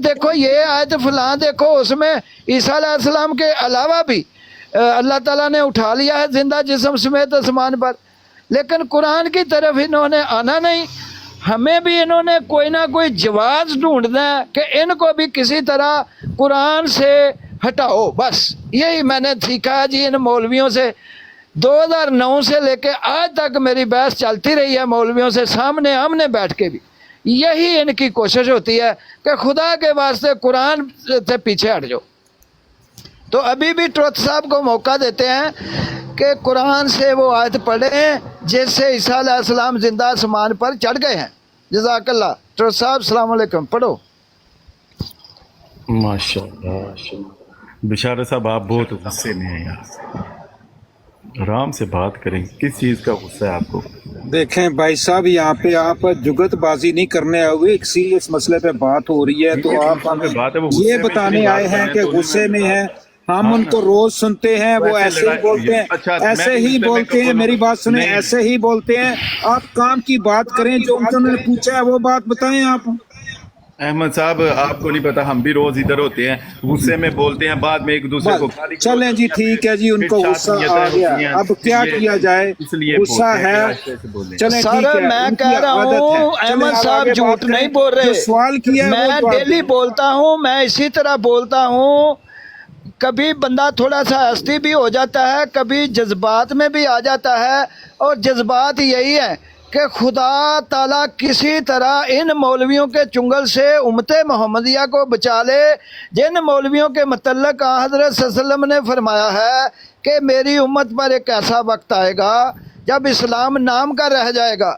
देखो ये आयत फलां देखो, उसमें ईसा अलैहिस्सलाम के अलावा भी अल्लाह ताला ने उठा लिया है जिंदा जिस्म समेत आसमान पर, लेकिन कुरान की तरफ इन्होंने आना नहीं। हमें भी इन्होंने कोई ना कोई जवाब ढूंढना है कि इनको भी किसी तरह कुरान से हटाओ। बस यही मैंने सीखा है जी इन मौलवियों से। 2009 से लेके आज तक मेरी बहस चलती रही है मौलवियों से, सामने आमने बैठ के भी यही इनकी कोशिश होती है कि खुदा के वास्ते कुरान से पीछे हट जाओ। तो अभी भी ट्रुथ साहब को मौका देते हैं कि कुरान से वो आयत पढ़ें जिससे ईसा अलैहिस्सलाम जिंदा आसमान पर चढ़ गए हैं। जज़ाकल्लाह। ट्रुथ साहब अस्सलाम वालेकुम, पढ़ो। माशाअल्लाह। बिशारत साहब आप बहुत गुस्से में हैं यार, आराम से बात करें। किस चीज़ का गुस्सा है आपको? देखें भाई साहब, यहाँ पे आप जुगतबाजी नहीं करने आए हुए, एक सीरियस मसले पे बात हो रही है, तो आप हमें बात है वो ये बताने आए हैं कि गुस्से में हैं। हम उनको रोज सुनते हैं, वो ऐसे ही बोलते हैं, ऐसे ही बोलते हैं। मेरी बात सुने, ऐसे ही बोलते हैं। आप काम की बात करें, जो उन्होंने पूछा है वो बात बताएं आप। अहमद साहब आपको नहीं पता, हम भी रोज इधर होते हैं, गुस्से में बोलते हैं, बाद में एक दूसरे को चलें जी, ठीक है जी, उनको गुस्सा आ गया, अब क्या किया जाए, गुस्सा है। चलें ठीक है, मैं कह रहा हूँ अहमद साहब झूठ नहीं बोल रहे। सवाल किया मैं डेली बोलता हूँ, मैं इसी तरह बोलता हूँ। कभी बंदा थोड़ा सा हस्ती भी हो जाता है, कभी जज्बात में भी आ जाता है, और जज्बात यही है कि खुदा ताला किसी तरह इन मौलवियों के चुंगल से उम्मत मोहम्मदिया को बचा ले, जिन मौलवियों के मतलब हज़रत सल्लल्लाहु अलैहि वसल्लम ने फरमाया है कि मेरी उम्मत पर एक ऐसा वक्त आएगा जब इस्लाम नाम का रह जाएगा,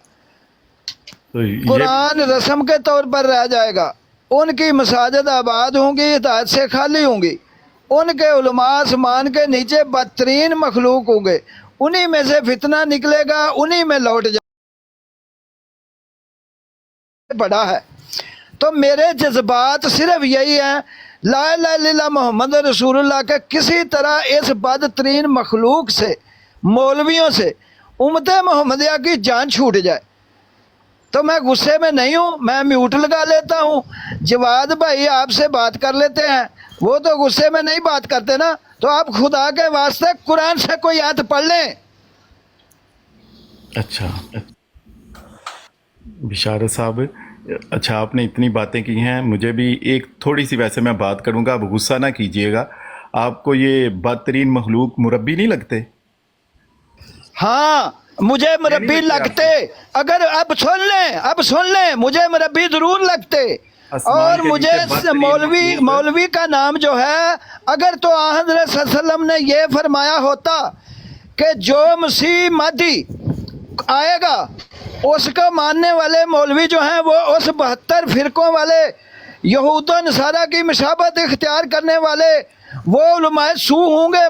तो कुरान रस्म के तौर पर रह जाएगा, उनकी मसाजिद आबाद होंगी, हिदायत से खाली होंगी, उनके उलमा आसमान के नीचे बदतरीन मखलूक होंगे, उन्हीं में से फितना निकलेगा, उन्हीं में लौट जाएगा। बड़ा है। तो मेरे जज्बात सिर्फ यही हैं, ला इलाहा इल्लल्लाह मोहम्मद रसूलुल्लाह के किसी तरह इस बदतरीन मखलूक से, मौलवियों से उम्मत मोहम्मदिया की जान छूट जाए। तो मैं गुस्से में नहीं हूँ, मैं म्यूट लगा लेता हूँ। जवाद भाई आपसे बात कर लेते हैं, वो तो गुस्से में नहीं बात करते ना। तो आप खुदा के वास्ते कुरान से कोई आयत पढ़ लें। अच्छा बिशारत साहब, अच्छा आपने इतनी बातें की हैं, मुझे भी एक थोड़ी सी वैसे मैं बात करूंगा, आप गुस्सा ना कीजिएगा। आपको ये बदतरीन मखलूक मुरब्बी नहीं लगते? हाँ मुझे मुरब्बी लगते। अगर अब सुन लें, मुझे मुरब्बी जरूर लगते। और मुझे मौलवी का नाम जो है, अगर तो हज़रत सल्लल्लाहु अलैहि वसल्लम ने ये फरमाया होता कि जो मसीह महदी आएगा उसका मानने वाले मौलवी जो हैं वो उस 72 फिरकों वाले यहूद व नसारा की मशाबत इख्तियार करने वाले वो उलमाए सू होंगे,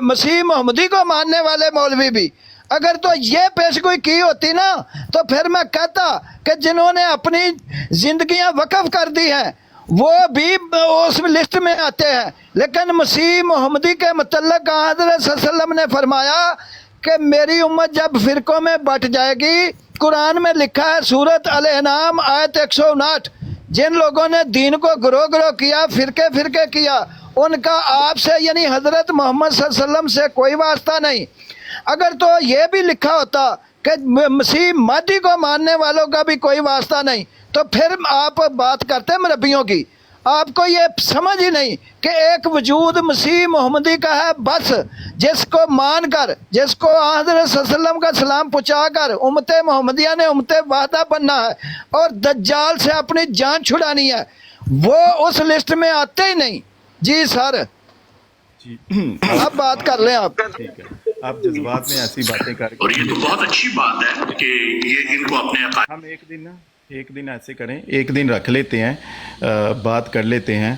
मसीह मोहम्मदी को मानने वाले मौलवी भी। अगर तो ये पेशगोई की होती ना, तो फिर मैं कहता कि जिन्होंने अपनी जिंदगियां वक्फ कर दी हैं वो भी उस लिस्ट में आते हैं। लेकिन मसीह मोहम्मदी के मतलब हज़रत सल्लल्लाहु अलैहि वसल्लम ने फरमाया कि मेरी उम्मत जब फिरकों में बट जाएगी, कुरान में लिखा है सूरत अल-अनाम आयत 159, जिन लोगों ने दीन को ग्रो ग्रो किया, फिरके फिरके किया, उनका आपसे यानी हज़रत मोहम्मद सल्लल्लाहु अलैहि वसल्लम से कोई वास्ता नहीं। अगर तो ये भी लिखा होता कि मसीह महदी को मानने वालों का भी कोई वास्ता नहीं, तो फिर आप बात करते मुरब्बियों की। आपको ये समझ ही नहीं कि एक वजूद मसीह मोहम्मदी का है बस, जिसको मान कर, जिसको हज़रत सल्लल्लाहु अलैहि वसल्लम का सलाम पहुँचा कर उम्मत मोहम्मदिया ने उम्मत वादा बनना है और दज्जाल से अपनी जान छुड़ानी है, वो उस लिस्ट में आते ही नहीं। जी सर जी अब बात कर लें आप। ठीक है, आप जज्बात में ऐसी बातें कर, और ये तो बहुत अच्छी बात है कि ये इनको अपने हम एक दिन ऐसे करें, एक दिन रख लेते हैं, बात कर लेते हैं,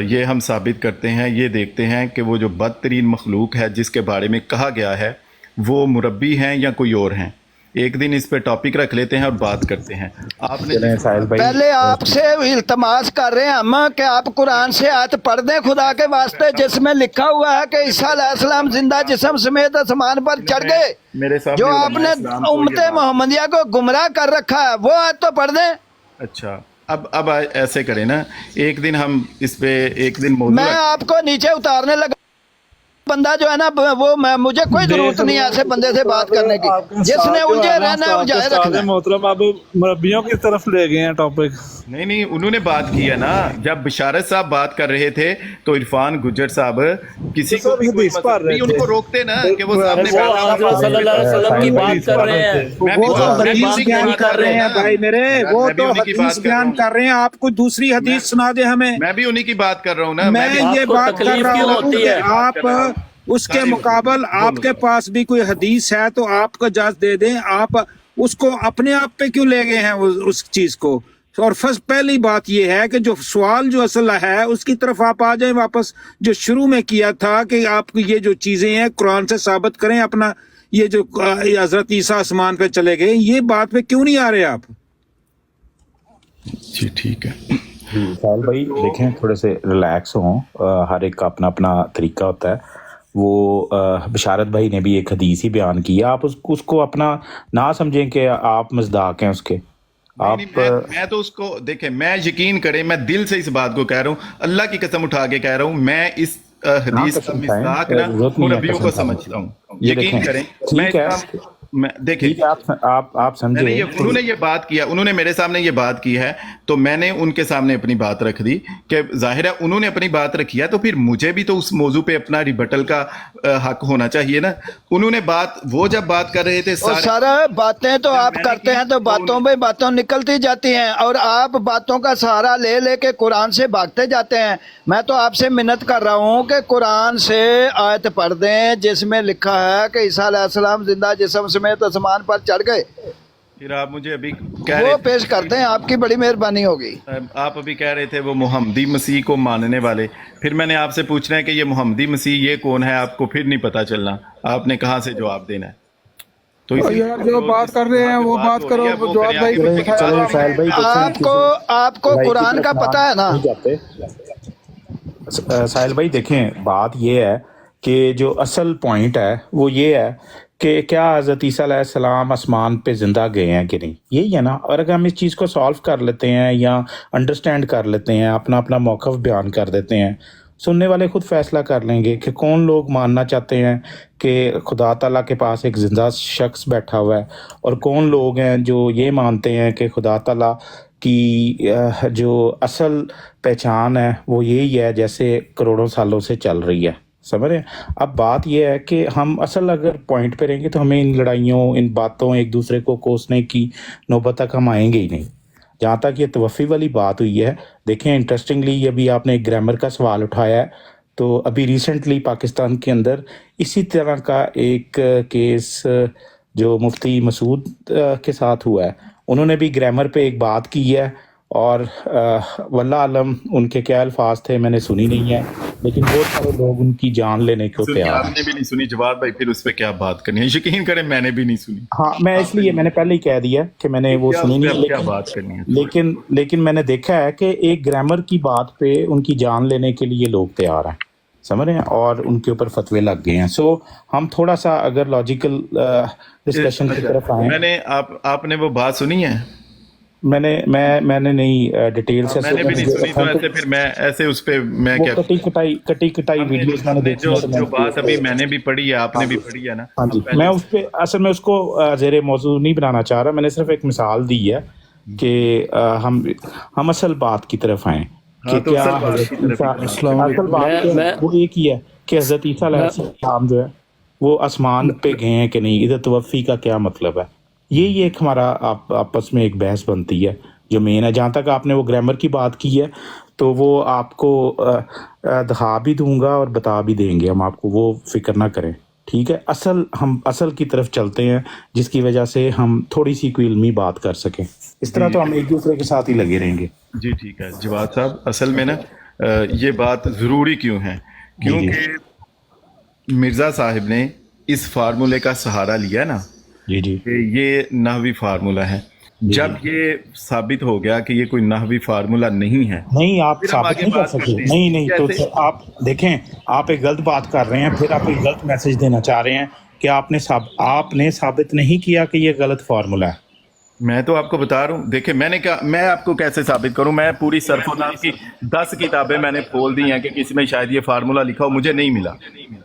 ये हम साबित करते हैं, ये देखते हैं कि वो जो बदतरीन मखलूक है जिसके बारे में कहा गया है वो मुरब्बी हैं या कोई और हैं। एक दिन इस पे टॉपिक रख लेते हैं और बात करते हैं। आपने पहले आपसे इल्तमास कर रहे हैं हम कि आप कुरान से आयत पढ़ दें खुदा के वास्ते, जिसमें लिखा हुआ है कि ईसा अलैहिस्सलाम जिंदा जिस्म समेत आसमान पर चढ़ गए। जो आपने उम्मत मोहम्मदिया को गुमराह कर रखा है वो आयत तो पढ़ दें। अच्छा اب ایسے کریں نا, ایک دن ہم اس پہ ایک دن موضوع میں آپ کو نیچے اتارنے لگا, بندہ جو ہے نا وہ مجھے کوئی ضرورت نہیں ہے ایسے بندے سے بات کرنے کی, جس نے الجھے رہنا ہے الجھائے رکھنا. محترم اب مربیوں کی طرف لے گئے ہیں ٹاپک. نہیں انہوں نے بات کی ہے نا, جب بشارت صاحب بات کر رہے تھے تو عرفان گجر صاحب کسی کو بھی کوئی نہیں ان کو روکتے نا کہ وہ سامنے صلی اللہ علیہ وسلم کی بات کر رہے ہیں, وہ تو حدیث بیان کر رہے ہیں بھائی میرے, وہ تو حدیث بیان کر رہے ہیں. آپ کو دوسری حدیث سنا دے ہمیں. میں بھی انہی کی بات کر رہا ہوں نا, میں یہ بات کر رہا ہوں کہ آپ اس کے مقابل آپ کے پاس بھی کوئی حدیث ہے تو آپ کو اجازت دے دیں, آپ اس کو اپنے آپ پہ کیوں لے گئے ہیں اس چیز کو. اور پہلی بات یہ ہے کہ جو سوال جو اصل ہے اس کی طرف آپ آ جائیں واپس, جو شروع میں کیا تھا کہ آپ یہ جو چیزیں ہیں قرآن سے ثابت کریں اپنا, یہ جو حضرت عیسیٰ آسمان پہ چلے گئے, یہ بات پہ کیوں نہیں آ رہے آپ؟ جی ٹھیک ہے سہیل بھائی دیکھیں تھوڑے سے ریلیکس ہوں, ہر ایک کا اپنا اپنا طریقہ ہوتا ہے. وہ بشارت بھائی نے بھی ایک حدیث ہی بیان کی ہے, آپ اس کو اپنا نہ سمجھیں کہ آپ مصداق ہیں اس کے. آپ میں تو اس کو دیکھیں, میں یقین کریں, میں دل سے اس بات کو کہہ رہا ہوں, اللہ کی قسم اٹھا کے کہہ رہا ہوں, میں اس حدیث کا مصداق نا مربیوں کو سمجھتا ہوں. یقین کریں دیکھیں آپ سمجھیں, انہوں نے یہ بات کیا, انہوں نے میرے سامنے یہ بات کی ہے تو میں نے ان کے سامنے اپنی بات رکھ دی کہ ظاہر ہے انہوں نے اپنی بات رکھی ہے تو پھر مجھے بھی تو اس موضوع پہ اپنا ریبٹل کا حق ہونا چاہیے نا. انہوں نے وہ جب بات کر رہے تھے سارا باتیں تو آپ کرتے ہیں تو باتوں پہ باتوں نکلتی جاتی ہیں اور آپ باتوں کا سہارا لے لے کے قرآن سے بھاگتے جاتے ہیں. میں تو آپ سے منت کر رہا ہوں کہ قرآن سے آیت پڑھ دیں جس میں لکھا ہے کہ عیسیٰ علیہ السلام زندہ جسم سمیت آسمان پر چڑھ گئے. پھر آپ مجھے ابھی وہ پیش کرتے ہیں, آپ کی بڑی مہربانی ہوگی. آپ ابھی کہہ رہے تھے وہ محمدی مسیح کو ماننے والے, پھر میں نے آپ سے پوچھنا ہے کہ یہ محمدی مسیح یہ کون ہے, آپ کو پھر نہیں پتا چلنا, آپ نے کہاں سے جواب دینا ہے. تو یار جو بات کر رہے ہیں وہ بات کرو. آپ کو قرآن کا پتہ ہے نا. ساحل بھائی دیکھیں بات یہ ہے کہ جو اصل پوائنٹ ہے وہ یہ ہے کہ کیا حضرت عیسیٰ علیہ السلام آسمان پہ زندہ گئے ہیں کہ نہیں, یہی ہے نا. اور اگر ہم اس چیز کو سالو کر لیتے ہیں یا انڈرسٹینڈ کر لیتے ہیں, اپنا اپنا موقف بیان کر دیتے ہیں, سننے والے خود فیصلہ کر لیں گے کہ کون لوگ ماننا چاہتے ہیں کہ خدا تعالیٰ کے پاس ایک زندہ شخص بیٹھا ہوا ہے, اور کون لوگ ہیں جو یہ مانتے ہیں کہ خدا تعالیٰ کی جو اصل پہچان ہے وہ یہی ہے جیسے کروڑوں سالوں سے چل رہی ہے. سمجھ رہے ہیں. اب بات یہ ہے کہ ہم اصل اگر پوائنٹ پہ رہیں گے تو ہمیں ان لڑائیوں, ان باتوں, ایک دوسرے کو کوسنے کی نوبت تک ہم آئیں گے ہی نہیں. جہاں تک یہ توفی والی بات ہوئی ہے, دیکھیں انٹرسٹنگلی ابھی آپ نے ایک گرامر کا سوال اٹھایا ہے, تو ابھی ریسنٹلی پاکستان کے اندر اسی طرح کا ایک کیس جو مفتی مسعود کے ساتھ ہوا ہے, انہوں نے بھی گرامر پہ ایک بات کی ہے, اور واللہ عالم ان کے کیا الفاظ تھے میں نے سنی نہیں ہے, لیکن بہت سارے لوگ ان کی جان لینے کو تیار ہیں. آپ نے بھی نہیں سنی جواد بھائی, پھر اس پہ کیا بات کرنی ہے, یقین کریں میں نے بھی نہیں سنی. ہاں میں اس لیے میں نے پہلے ہی کہہ دیا کہ میں نے وہ سنی نہیں, لیکن میں نے دیکھا ہے کہ ایک گرامر کی بات پہ ان کی جان لینے کے لیے لوگ تیار ہیں, سمجھ رہے ہیں, اور ان کے اوپر فتوے لگ گئے ہیں. سو ہم تھوڑا سا اگر لاجیکل ڈسکشن کی طرف آئیں. میں نے آپ نے وہ بات سنی ہے؟ میں نے نہیں ڈیٹیل سے, میں نے بھی نہیں سنی, تو ایسے پھر میں ایسے اس پہ میں کیا کٹی کٹائی ویڈیوز میں نے دیکھی, جو بات ابھی میں نے بھی پڑھی ہے, آپ نے بھی پڑھی ہے نا. ہاں جی, میں اس پہ اصل میں اس کو زیر موضوع نہیں بنانا چاہ رہا, میں نے صرف ایک مثال دی ہے کہ ہم اصل بات کی طرف آئیں کہ کیا اصل بات وہ ایک ہی ہے کہ حضرت عیسیٰ علیہ السلام جو ہے وہ آسمان پہ گئے ہیں کہ نہیں, ادھر توفی کا کیا مطلب ہے. یہی ایک ہمارا آپس میں ایک بحث بنتی ہے جو مین ہے. جہاں تک آپ نے وہ گرامر کی بات کی ہے تو وہ آپ کو دکھا بھی دوں گا اور بتا بھی دیں گے ہم آپ کو, وہ فکر نہ کریں, ٹھیک ہے. ہم اصل کی طرف چلتے ہیں جس کی وجہ سے ہم تھوڑی سی کوئی علمی بات کر سکیں, اس طرح تو ہم ایک دوسرے کے ساتھ ہی لگے رہیں گے. جی ٹھیک ہے جواد صاحب, اصل میں نا یہ بات ضروری کیوں ہے, کیونکہ مرزا صاحب نے اس فارمولے کا سہارا لیا نا, جی کہ یہ نحوی فارمولہ ہے. جب یہ ثابت ہو گیا کہ یہ کوئی نحوی فارمولہ نہیں ہے, نہیں آپ ثابت نہیں کر سکتے, نہیں تو آپ دیکھیں آپ ایک غلط بات کر رہے ہیں, پھر آپ ایک غلط میسج دینا چاہ رہے ہیں کہ آپ نے ثابت نہیں کیا کہ یہ غلط فارمولہ ہے. میں تو آپ کو بتا رہا ہوں، دیکھیں میں نے کہا میں آپ کو کیسے ثابت کروں، میں پوری سرف و نام کی 10 کتابیں میں نے کھول دی ہیں کہ کسی میں شاید یہ فارمولا لکھا ہو، مجھے نہیں ملا،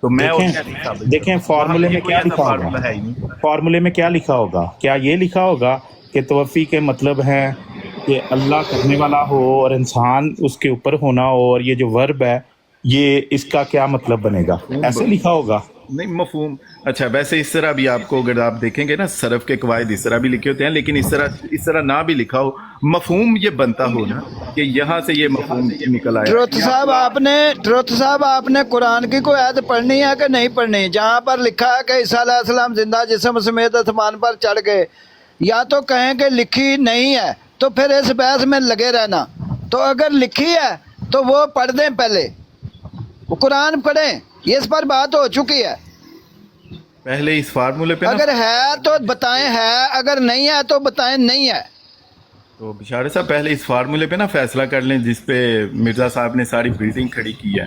تو میں اور کیسے ثابت کروں؟ دیکھیں فارمولے میں کیا لکھا فارمولا ہوگا، ہے ہی نہیں۔ فارمولے میں کیا لکھا ہوگا؟ کیا یہ لکھا ہوگا کہ توفی کے مطلب ہے کہ اللہ کرنے والا ہو اور انسان اس کے اوپر ہونا ہو، اور یہ جو ورب ہے یہ اس کا کیا مطلب بنے گا؟ ایسے لکھا ہوگا؟ نہیں مفہوم، اچھا ویسے اس طرح بھی آپ کو اگر آپ دیکھیں گے نا صرف کے قواعد اس طرح بھی لکھے ہوتے ہیں، لیکن اس طرح نہ بھی لکھا ہو، مفہوم یہ بنتا ہو نا کہ یہاں سے یہ مفہوم نکل آیا۔ ٹروت صاحب آپ نے قرآن کی کوئی آیت پڑھنی ہے کہ نہیں پڑھنی؟ جہاں پر لکھا ہے کہ عیسیٰ علیہ السلام زندہ جسم سمیت آسمان پر چڑھ گئے، یا تو کہیں کہ لکھی نہیں ہے تو پھر اس بحث میں لگے رہنا، تو اگر لکھی ہے تو وہ پڑھ دیں، پہلے وہ قرآن پڑھیں، یہ اس پر بات ہو چکی ہے۔ پہلے اس فارمولے پہ اگر ہے تو بتائیں ہے، اگر نہیں ہے تو بتائیں نہیں ہے۔ تو بشارت صاحب پہلے اس فارمولے پہ نا فیصلہ کر لیں جس پہ مرزا صاحب نے ساری بلڈنگ کھڑی کی ہے۔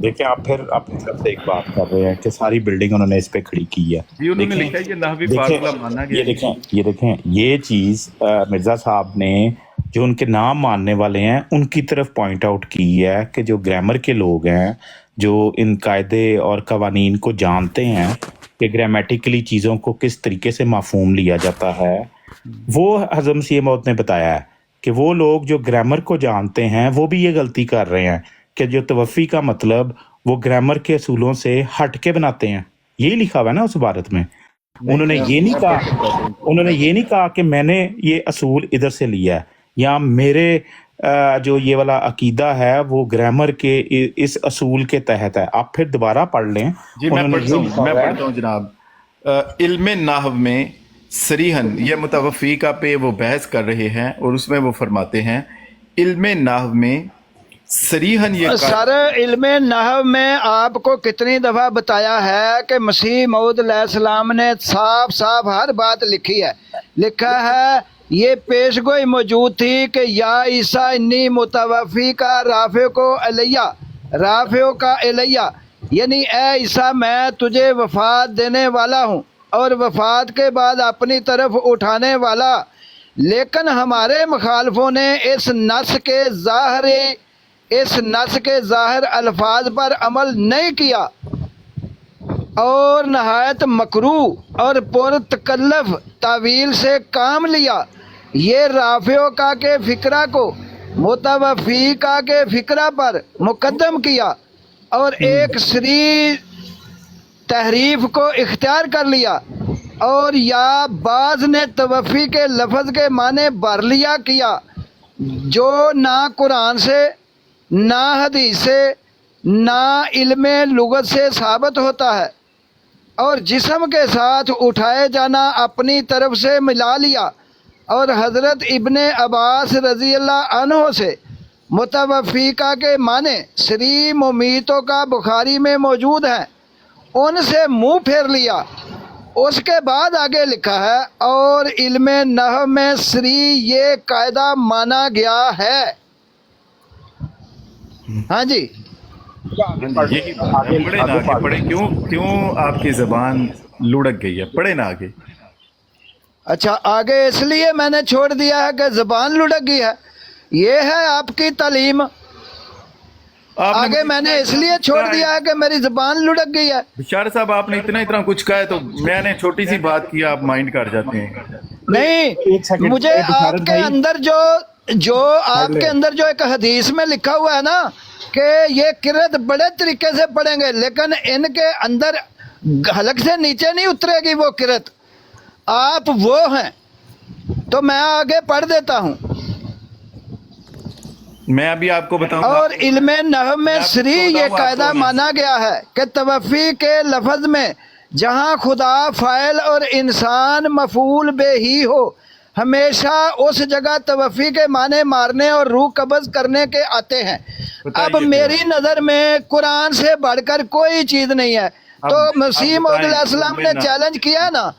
دیکھیں آپ پھر اپنی طرف سے ایک بات کر رہے ہیں کہ ساری بلڈنگ انہوں نے اس پہ کھڑی کی ہے۔ جی انہوں نے لکھا ہے یہ نحوی فارمولہ مانا گیا۔ یہ دیکھیں یہ چیز مرزا صاحب نے جو ان کے نام ماننے والے ہیں ان کی طرف پوائنٹ آؤٹ کی ہے کہ جو گرامر کے لوگ ہیں، جو ان قاعدے اور قوانین کو جانتے ہیں کہ گرامیٹیکلی چیزوں کو کس طریقے سے مفہوم لیا جاتا ہے، وہ حضرت مسیح موعود نے بتایا ہے کہ وہ لوگ جو گرامر کو جانتے ہیں وہ بھی یہ غلطی کر رہے ہیں کہ جو توفی کا مطلب وہ گرامر کے اصولوں سے ہٹ کے بناتے ہیں۔ یہی لکھا ہوا ہے نا اس عبارت میں۔ انہوں نے یہ نہیں کہا کہ میں نے یہ اصول ادھر سے لیا ہے، یا میرے جو یہ والا عقیدہ ہے وہ گرامر کے اس اصول کے تحت ہے۔ آپ پھر دوبارہ پڑھ لیں۔ جی میں پڑھتا ہوں جناب۔ علم نحو میں صریحاً یہ متوفیقہ پہ وہ بحث کر رہے ہیں اور اس میں وہ فرماتے ہیں علم نحو میں صریحاً یہ سر علم نحو میں آپ کو کتنی دفعہ بتایا ہے کہ مسیح موعود علیہ السلام نے صاف ہر بات لکھی ہے، لکھا ہے یہ پیش گوئی موجود تھی کہ یا عیسیٰ انی متوفی کا رافع کا الیہ، یعنی اے عیسیٰ میں تجھے وفات دینے والا ہوں اور وفات کے بعد اپنی طرف اٹھانے والا۔ لیکن ہمارے مخالفوں نے اس نص کے ظاہر الفاظ پر عمل نہیں کیا اور نہایت مکروہ اور پرتکلف تعویل سے کام لیا۔ یہ رافعہ کا کے فکرہ کو متوفیقہ کے فکرہ پر مقدم کیا اور ایک سری تحریف کو اختیار کر لیا، اور یا بعض نے توفی کے لفظ کے معنی بھر لیا کیا جو نہ قرآن سے، نہ حدیث سے، نہ علم لغت سے ثابت ہوتا ہے، اور جسم کے ساتھ اٹھائے جانا اپنی طرف سے ملا لیا، اور حضرت ابن عباس رضی اللہ عنہ سے متوفیقہ کے معنی سری ممیتوں کا بخاری میں موجود ہے، ان سے منہ پھیر لیا۔ اس کے بعد آگے لکھا ہے اور علم نحو میں سری یہ قاعدہ مانا گیا ہے۔ ہاں جی پڑھے کیوں آپ کی زبان لڑک گئی ہے؟ پڑھے نا آگے۔ اچھا آگے اس لیے میں نے چھوڑ دیا ہے کہ زبان لڑک گئی ہے، یہ ہے آپ کی تعلیم۔ آگے میں نے اس لیے چھوڑ دیا ہے کہ میری زبان لڑک گئی ہے۔ بشارت صاحب آپ نے اتنا کچھ کہا ہے تو میں نے چھوٹی سی بات کی آپ مائنڈ کر جاتے ہیں۔ نہیں، مجھے آپ کے اندر جو ایک حدیث میں لکھا ہوا ہے نا کہ یہ قرت بڑے طریقے سے پڑھیں گے لیکن ان کے اندر حلق سے نیچے نہیں اترے گی وہ قرت، آپ وہ ہیں، تو میں آگے پڑھ دیتا ہوں۔ میں ابھی آپ کو بتاؤں اور علم نحو میں سری یہ قاعدہ مانا گیا ہے کہ توفی کے لفظ میں جہاں خدا فاعل اور انسان مفعول بہ ہی ہو، ہمیشہ اس جگہ توفی کے معنی مارنے اور روح قبض کرنے کے آتے ہیں۔ اب میری نظر میں قرآن سے بڑھ کر کوئی چیز نہیں ہے، تو مسیح موعود علیہ السلام نے چیلنج کیا نا،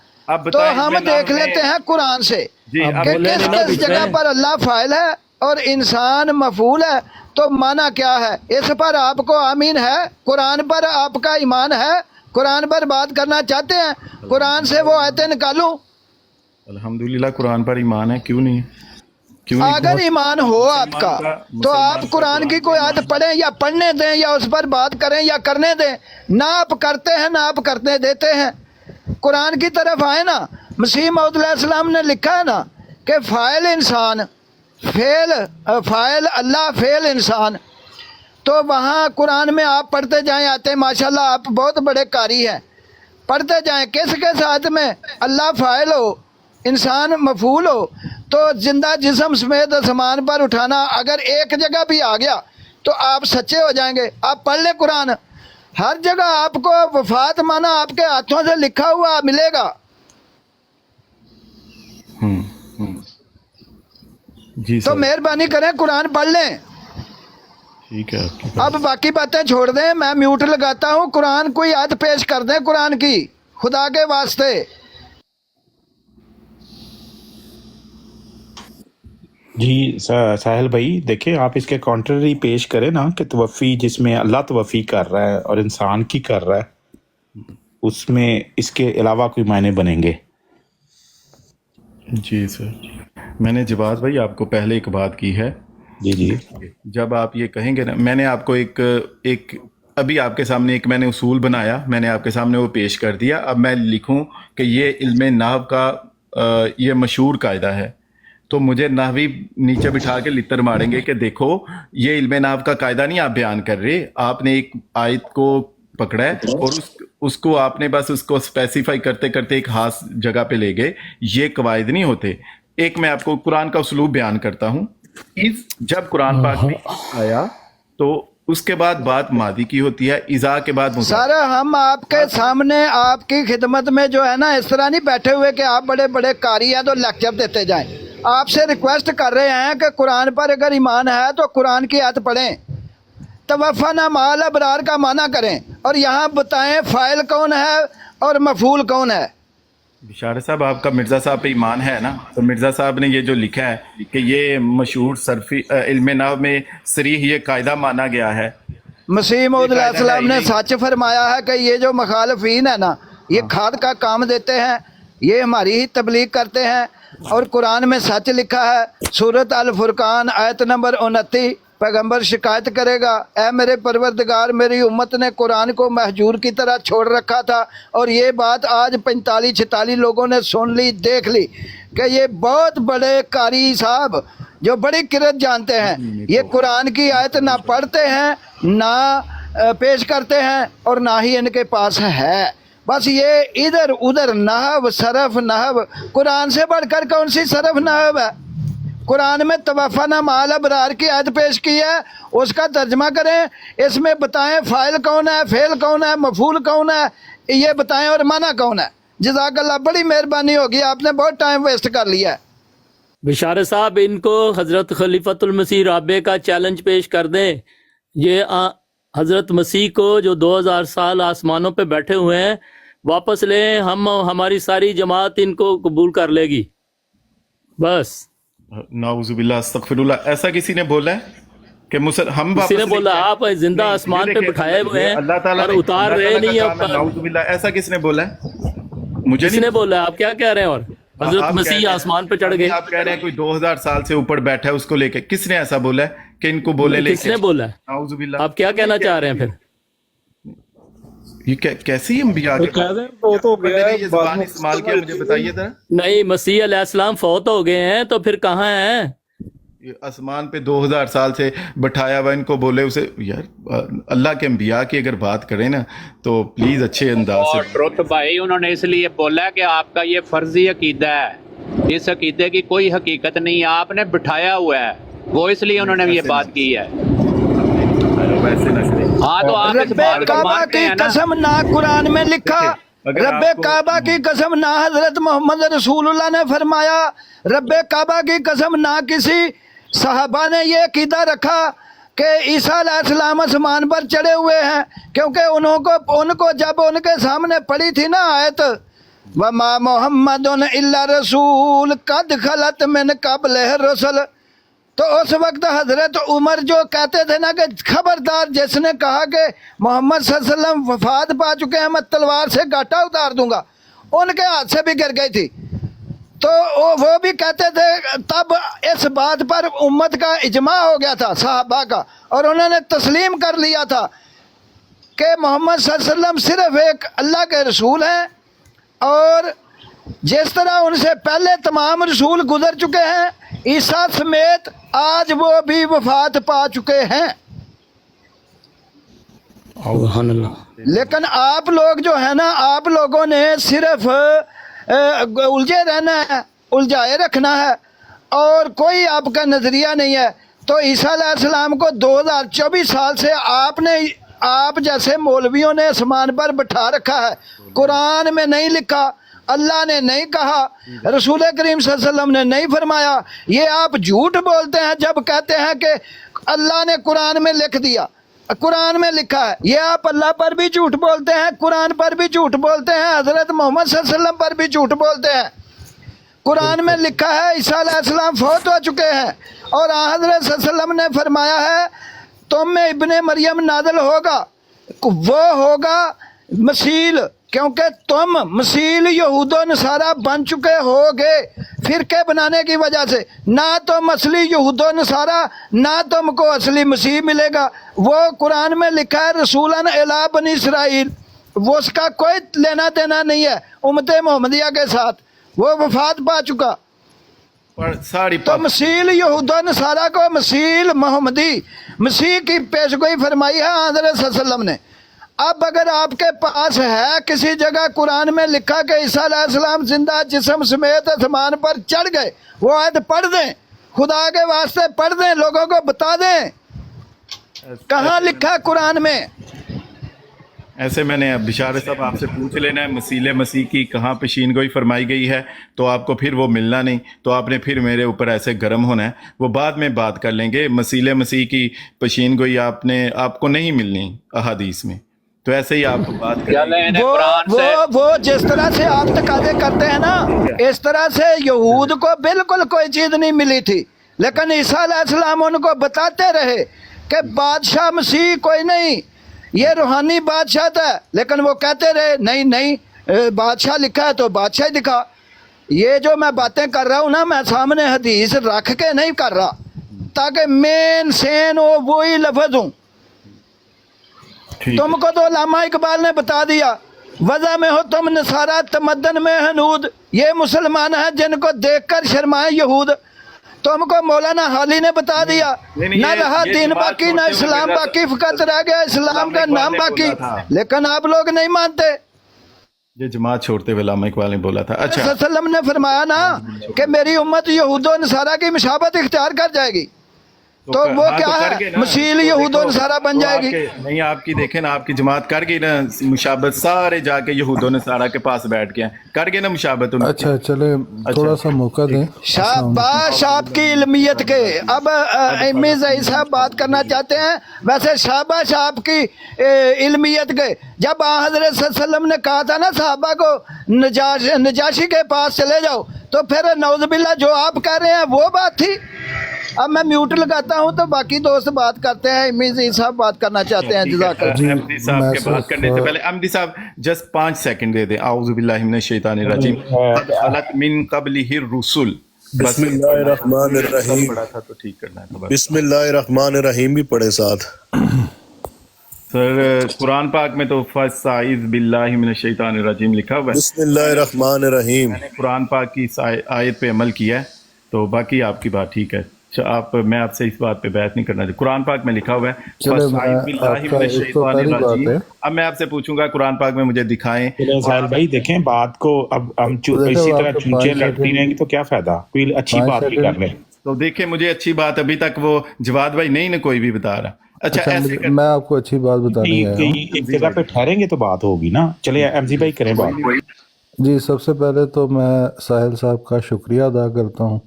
تو ہم دیکھ لیتے ہیں قرآن سے کہ کس جگہ پر اللہ فاعل ہے اور انسان مفعول ہے، تو معنی کیا ہے۔ اس پر آپ کو آمین ہے؟ قرآن پر آپ کا ایمان ہے؟ قرآن پر بات کرنا چاہتے ہیں؟ قرآن سے وہ آیتیں نکالوں अल्हम्दुलिल्लाह कुरान पर ईमान है, क्यों नहीं है? क्यों नहीं? अगर ईमान हो आपका तो आप कुरान की कोई आयत पढ़ें या पढ़ने दें या उस पर बात करें या करने दें। ना आप करते हैं ना आप करने देते हैं। कुरान की तरफ आए ना। मसीह मौऊद अलैहिस्सलाम ने लिखा है ना कि फ़ाइल इंसान, फ़ाइल अल्लाह, फ़ेल इंसान। तो वहाँ कुरान में आप पढ़ते जाएं, आते माशाल्लाह आप बहुत बड़े कारी हैं, पढ़ते जाएं। किसके साथ में अल्लाह फ़ाइल हो, इंसान मफूल हो, तो जिंदा जिस्म समेत आसमान पर उठाना अगर एक जगह भी आ गया तो आप सच्चे हो जाएंगे। आप पढ़ लें कुरान, हर जगह आपको वफात माना आपके हाथों से लिखा हुआ मिलेगा। जी तो सर, मेहरबानी करें कुरान पढ़ लें। ठीक है आपकी बात। अब बाकी बातें छोड़ दें, मैं म्यूट लगाता हूँ। कुरान कोई आयत पेश कर दें कुरान की, खुदा के वास्ते। जी साहिल भाई, देखिए आप इसके कॉन्ट्ररी पेश करें ना कि तवफ़ी जिसमें अल्लाह तवफ़ी कर रहा है और इंसान की कर रहा है, उसमें इसके अलावा कोई मायने बनेंगे? जी सर, मैंने जवाब भाई आपको पहले एक बात की है। जी जी। जब आप ये कहेंगे ना, मैंने आपको एक अभी आपके सामने एक मैंने उसूल बनाया, मैंने आपके सामने वो पेश कर दिया। अब मैं लिखूं कि ये इल्म नाहव का ये मशहूर कायदा है, तो मुझे नाहवी नीचे बिठा के लितर मारेंगे कि देखो ये इल्म नाहव का कायदा नहीं आप बयान कर रहे, आपने एक आयत को पकड़ा है और उसको आपने बस उसको स्पेसिफाई करते करते एक खास जगह पे ले गए। ये कवायद नहीं होते। एक मैं आपको कुरान का उसलूब बयान करता हूँ। जब कुरान पाक में आया तो उसके बाद बात मादी की होती है, इज़ा के बाद सर हम आपके सामने आपकी खिदमत में जो है ना, इस तरह नहीं बैठे हुए कि आप बड़े बड़े कारी हैं तो लेक्चर देते जाएं। आपसे रिक्वेस्ट कर रहे हैं कि कुरान पर अगर ईमान है तो कुरान की आयत पढ़ें, तवफ़ना माल अबरार का माना करें और यहाँ बताएं फ़ाइल कौन है और मफूल कौन है। बिशार साहब, आपका मिर्ज़ा साहब पे ईमान है ना, तो मिर्ज़ा साहब ने ये जो लिखा है कि ये मशहूर सरफी इल्म नाहव में सरीह ये कायदा माना गया है। मसीह मौऊद अलैहिस्सलाम ने सच फरमाया है कि ये जो मुखालिफीन है ना, ये खाद का काम देते हैं, ये हमारी ही तबलीग करते हैं। और कुरान में सच लिखा है, सूरत अल फुरकान आयत नंबर 29, पैगंबर शिकायत करेगा, ऐ मेरे परवरदिगार मेरी उम्मत ने कुरान को महजूर की तरह छोड़ रखा था। और ये बात आज 45-46 लोगों ने सुन ली, देख ली कि ये बहुत बड़े कारी साहब जो बड़ी किरत जानते हैं, ये कुरान की आयत ना पढ़ते हैं ना पेश करते हैं और ना ही इनके पास है। बस ये इधर उधर नहव सरफ नहव, कुरान से बढ़कर कौन सी सरफ नहव है? कुरान में तवफ़ना माल अबरार की आयत पेश की है, उसका तर्जमा करें, इसमें बताएं फ़ाइल कौन है, फ़ेल कौन है, मफूल कौन है, ये बताएं और माना कौन है। जज़ाकल्लाह, बड़ी मेहरबानी होगी, आपने बहुत टाइम वेस्ट कर लिया है। बिशार साहब, इनको हजरत खलीफतुल मसीह राबे का चैलेंज पेश कर दें। ये हजरत मसीह को जो 2000 साल आसमानों पे बैठे हुए हैं वापस लें, हम हमारी सारी जमात इनको कबूल कर लेगी। बस नाउजुबिल्लाह अस्तगफिरुल्लाह, ऐसा किसी ने बोला है कि हम किसी ने बोला? आप जिंदा आसमान पे बिठाए हुए हैं अल्लाह ताला और उतार रहे नहीं है। नाउजुबिल्लाह, ऐसा किसने बोला है? मुझे किसी ने बोला? आप क्या कह रहे हैं? और हजरत मसीह आसमान पे चढ़ गए। आप कह रहे हैं कोई 2000 साल से ऊपर बैठा है, उसको लेके किसने ऐसा बोला है कि इनको बोले लेके? किसने बोला? नाउजुबिल्लाह, आप क्या कहना चाह रहे हैं फिर? ये कैसी अंबिया के वो तो गया ये ज़बान इस्तेमाल किया, मुझे बताइए जरा। नहीं, मसीह अलैहिस्सलाम फौत हो गए हैं तो फिर कहाँ हैं? ये आसमान पे 2000 साल से बैठाया हुआ, इनको बोले उसे यार अल्लाह के अंबिया की अगर बात करें ना तो प्लीज अच्छे अंदाज से। और ट्रुथ भाई, उन्होंने इसलिए बोला कि आपका ये फर्जी अकीदा है, इस अकीदे की कोई हकीकत नहीं है, आपने बिठाया हुआ है, वो इसलिए उन्होंने ये बात की है। वैसे ना हाँ, तो आप इस रब्बे बात को काबा मानते की हैं ना? कसम ना कुरान में लिखा, रब्बे काबा की कसम ना हजरत मोहम्मद रसूलुल्लाह ने फरमाया, रब्बे काबा की कसम ना किसी सहाबा ने ये अकीदा रखा कि ईसा अलैहिस्सलाम आसमान पर चढ़े हुए हैं, क्योंकि उनको जब उनके सामने पड़ी थी ना आयत, वमा मोहम्मदुन इल्ला रसूल कद खलत मिन क़ब्लिहि रुsul, तो उस वक्त हजरत उमर जो कहते थे ना कि खबरदार जिसने कहा कि मोहम्मद सल्लल्लाहु अलैहि वसल्लम वफात पा चुके हैं, मैं तलवार से गाटा उतार दूंगा, उनके हाथ से भी गिर गई थी। تو وہ بھی کہتے تھے، تب اس بات پر امت کا اجماع ہو گیا تھا صحابہ کا، اور انہوں نے تسلیم کر لیا تھا کہ محمد صلی اللہ علیہ وسلم صرف ایک اللہ کے رسول ہیں، اور جس طرح ان سے پہلے تمام رسول گزر چکے ہیں، عیسیٰ سمیت آج وہ بھی وفات پا چکے ہیں۔ سبحان اللہ۔ لیکن آپ لوگ جو ہے نا، آپ لوگوں نے صرف الجھے رہنا ہے، الجھائے رکھنا ہے، اور کوئی آپ کا نظریہ نہیں ہے۔ تو عیسیٰ علیہ السلام کو 2024 سال سے آپ جیسے مولویوں نے آسمان پر بٹھا رکھا ہے۔ قرآن میں نہیں لکھا، اللہ نے نہیں کہا، رسول کریم صلی اللہ علیہ وسلم نے نہیں فرمایا۔ یہ آپ جھوٹ بولتے ہیں جب کہتے ہیں کہ اللہ نے قرآن میں لکھ دیا، قرآن میں لکھا ہے۔ یہ آپ اللہ پر بھی جھوٹ بولتے ہیں، قرآن پر بھی جھوٹ بولتے ہیں، حضرت محمد صلی اللہ علیہ وسلم پر بھی جھوٹ بولتے ہیں۔ قرآن میں لکھا ہے عیسیٰ علیہ السلام فوت ہو چکے ہیں، اور حضرت صلی اللہ علیہ وسلم نے فرمایا ہے تم میں ابن مریم نازل ہوگا، وہ ہوگا مسیل، کیونکہ تم مسیل یہود و نصارہ بن چکے ہوگے فرقے بنانے کی وجہ سے۔ نہ تم اصلی یہود و نصارہ، نہ تم کو اصلی مسیح ملے گا۔ وہ قرآن میں لکھا ہے رسولاً الی بنی اسرائیل، وہ اس کا کوئی لینا دینا نہیں ہے امت محمدیہ کے ساتھ، وہ وفات پا چکا۔ تو مسیل یہود و نصارہ کو مسیل محمدی، مسیح کی پیشگوئی فرمائی ہے حضرت صلی اللہ علیہ وسلم نے۔ اب اگر آپ کے پاس ہے کسی جگہ قرآن میں لکھا کہ عیسیٰ علیہ السلام زندہ جسم سمیت آسمان پر چڑھ گئے، وہ آیت پڑھ دیں، خدا کے واسطے پڑھ دیں، لوگوں کو بتا دیں کہاں لکھا قرآن میں۔ ایسے میں نے بشارت صاحب آپ سے پوچھ لینا ہے مسیل مسیح کی کہاں پیشین گوئی فرمائی گئی ہے، تو آپ کو پھر وہ ملنا نہیں، تو آپ نے پھر میرے اوپر ایسے گرم ہونا ہے، وہ بعد میں بات کر لیں گے۔ مسیل مسیح کی پیشین گوئی آپ کو نہیں ملنی احادیث میں، تو ایسے ہی آپ بات کریں۔ وہ جس طرح سے آپ تقاضے کرتے ہیں نا، اس طرح سے یہود کو بالکل کوئی چیز نہیں ملی تھی، لیکن عیسیٰ علیہ السلام ان کو بتاتے رہے کہ بادشاہ مسیح کوئی نہیں، یہ روحانی بادشاہ تھا، لیکن وہ کہتے رہے نہیں بادشاہ لکھا ہے تو بادشاہ ہی دکھا۔ یہ جو میں باتیں کر رہا ہوں نا، میں سامنے حدیث رکھ کے نہیں کر رہا، تاکہ مین سین ہو وہی لفظ ہوں۔ تم کو تو علامہ اقبال نے بتا دیا، وضع میں ہو تم نصارہ تمدن میں حنود، یہ مسلمان ہیں جن کو دیکھ کر شرمائے یہود۔ تم کو مولانا حالی نے بتا دیا، نہ رہا دین باقی نہ اسلام باقی، فقط رہ گیا اسلام کا نام باقی، لیکن آپ لوگ نہیں مانتے۔ یہ جماعت چھوڑتے ہوئے علامہ اقبال نے بولا تھا۔ اچھا، صلی اللہ علیہ وسلم نے فرمایا نا کہ میری امت یہود و نصارہ کی مشابہت اختیار کر جائے گی، تو وہ کیا ہے، مسیل یہود و نصارہ بن جائے گی۔ نہیں، آپ کی دیکھیں نا، آپ کی جماعت کر گئی نا مشابہت، سارے جا کے یہود و نصارہ کے پاس بیٹھ گئے کر گئے نا مشابہت۔ اچھا چلے تھوڑا سا موقع دیں۔ شاباش آپ کی علمیت کے۔ اب امی زئی صاحب بات کرنا چاہتے ہیں، ویسے شاباش آپ کی علمیت کے۔ جب حضرت صلی اللہ علیہ وسلم نے کہا تھا نا صحابہ کو نجاشی کے پاس چلے جاؤ، تو پھر نعوذ باللہ جو آپ کہہ رہے ہیں وہ بات تھی۔ اب میں میوٹ لگاتا ہوں تو باقی دوست بات کرتے ہیں۔ امی صاحب بات کرنا چاہتے ہیں، جزاک اللہ۔ احمدی صاحب کے بات کرنے سے پہلے احمدی صاحب جسٹ 5 سیکنڈ دے دیں۔ اعوذ باللہ من الشیطان الرجیم، قد خلت من قبلہ الرسل۔ بسم اللہ الرحمن الرحیم، پڑھا تھا تو ٹھیک کرنا ہے۔ بسم اللہ الرحمن الرحیم بھی پڑھے ساتھ۔ سر قرآن پاک میں تو فاستعیذ باللہ من الشیطان الرجیم لکھا ہوا ہے۔ بسم اللہ الرحمن الرحیم، میں نے قرآن پاک کی آیت پہ عمل کیا ہے، تو باقی آپ کی بات ٹھیک ہے۔ میں آپ سے اس بات پہ بحث نہیں کرنا چاہتا، قرآن پاک میں لکھا ہوا ہے فاستعیذ باللہ من الشیطان الرجیم۔ اب میں آپ سے پوچھوں گا قرآن پاک میں مجھے دکھائیں۔ ساحل بھائی دیکھیں بات کو، اب ہم اسی طرح چونچے لڑتی رہیں گی تو کیا فائدہ، کوئی اچھی بات بھی کر لیں۔ تو دیکھیں مجھے اچھی بات ابھی تک وہ جواد بھائی نہیں نا کوئی بھی بتا رہا۔ اچھا ایسے میں آپ کو اچھی بات بتانے آیا ہوں، ایک جگہ پہ ٹھہریں گے تو بات ہوگی نا۔ چلے ایم جی بھائی کریں بات۔ جی سب سے پہلے تو میں ساحل صاحب کا شکریہ ادا کرتا ہوں،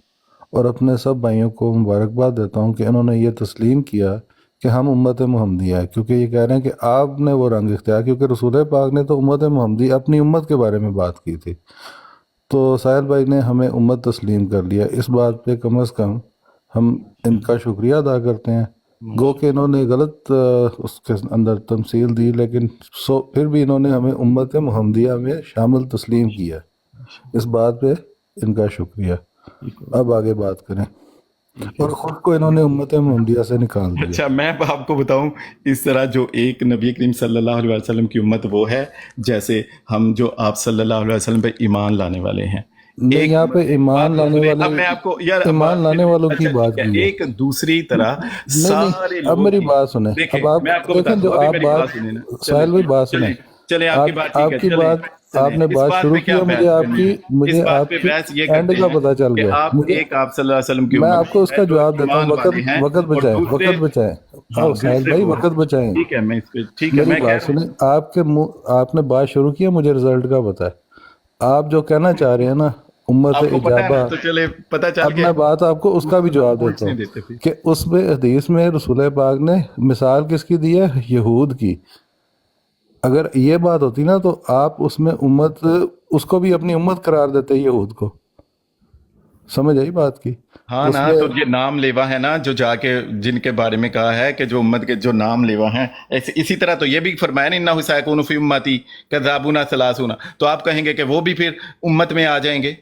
اور اپنے سب بھائیوں کو مبارکباد دیتا ہوں کہ انہوں نے یہ تسلیم کیا کہ ہم امت محمدیہ ہے، کیونکہ یہ کہہ رہے ہیں کہ آپ نے وہ رنگ اختیار، کیونکہ رسول پاک نے تو امت محمدی اپنی امت کے بارے میں بات کی تھی، تو ساحل بھائی نے ہمیں امت تسلیم کر لیا۔ اس بات پہ کم از کم ہم ان کا شکریہ ادا کرتے ہیں۔ گو کہ انہوں نے غلط اس کے اندر تمثیل دی، لیکن پھر بھی انہوں نے ہمیں امت محمدیہ میں شامل تسلیم کیا۔ اس بات پہ इनका शुक्रिया। अब आगे बात करें। और ख़ुद को इन्होंने उम्मत मुहम्मदिया से निकाल दिया। अच्छा, मैं आपको बताऊं, इस तरह जो एक नबी करीम सल्लल्लाहु अलैहि वसल्लम की उम्मत वो है जैसे हम जो आप सल्लल्लाहु अलैहि वसल्लम पे ईमान लाने वाले हैं। नहीं, यहाँ पे ईमान लाने वाले, अब मैं आपको यार ईमान लाने वालों की बात ठीक है, की है। एक दूसरी तरह सारे अब मेरी बात सुने। देखें, अब आप मैं आपको देखें जो बताता हूं, आप अभी मेरी बात सुनिए ना। साहिल भाई बात सुने। चले आपकी बात ठीक है, आपकी चलें, बात चलें। आपने इस बात बात शुरू पे क्या किया, बहस मुझे करनी है? आपकी इस बात पे आपकी बहस ये एंड करते का हैं पता चल कि गया। आप मुझे एक आप सल्लल्लाहु अलैहि वसल्लम की मैं उम्मत आपको उसका है, जवाब देता हूँ। ईमान वाले हैं, वक़्त और बचाएं, दूसरे- वक़्त बचाएं। हाँ, आओ साहिल दूसरे भाई, को- वक़्त बचाएं। ठीक है, मैं इस पे ठीक है, मेरी मैं कह बात रहा हूं। सुने। आपके मुंह आपने बात शुरू की है, मुझे रिजल्ट का पता है। आप जो कहना चाह रहे हैं ना, उम्मत आपको पता है इजाबा, ना, तो चले पता चल अब गया। मैं बात आपको उसका भी जवाब देता नहीं हूँ देते फिर। कि उसमें हदीस में रसूल पाक ने मिसाल किसकी दी है? यहूद की। अगर ये बात होती ना तो आप उसमें उम्मत, उसको भी अपनी उम्मत करार देते यहूद को। समझ आई बात की? हाँ ना, तो ये नाम लेवा है ना, जो जाके जिनके बारे में कहा है कि जो उम्मत के जो नाम लेवा हैं, ऐसे इसी तरह तो ये भी फरमाया नहीं, इन्ना हुसैकुन फी उम्मती कज़ाबुना सलासुना, तो आप कहेंगे कि वो भी फिर उम्मत में आ जाएंगे।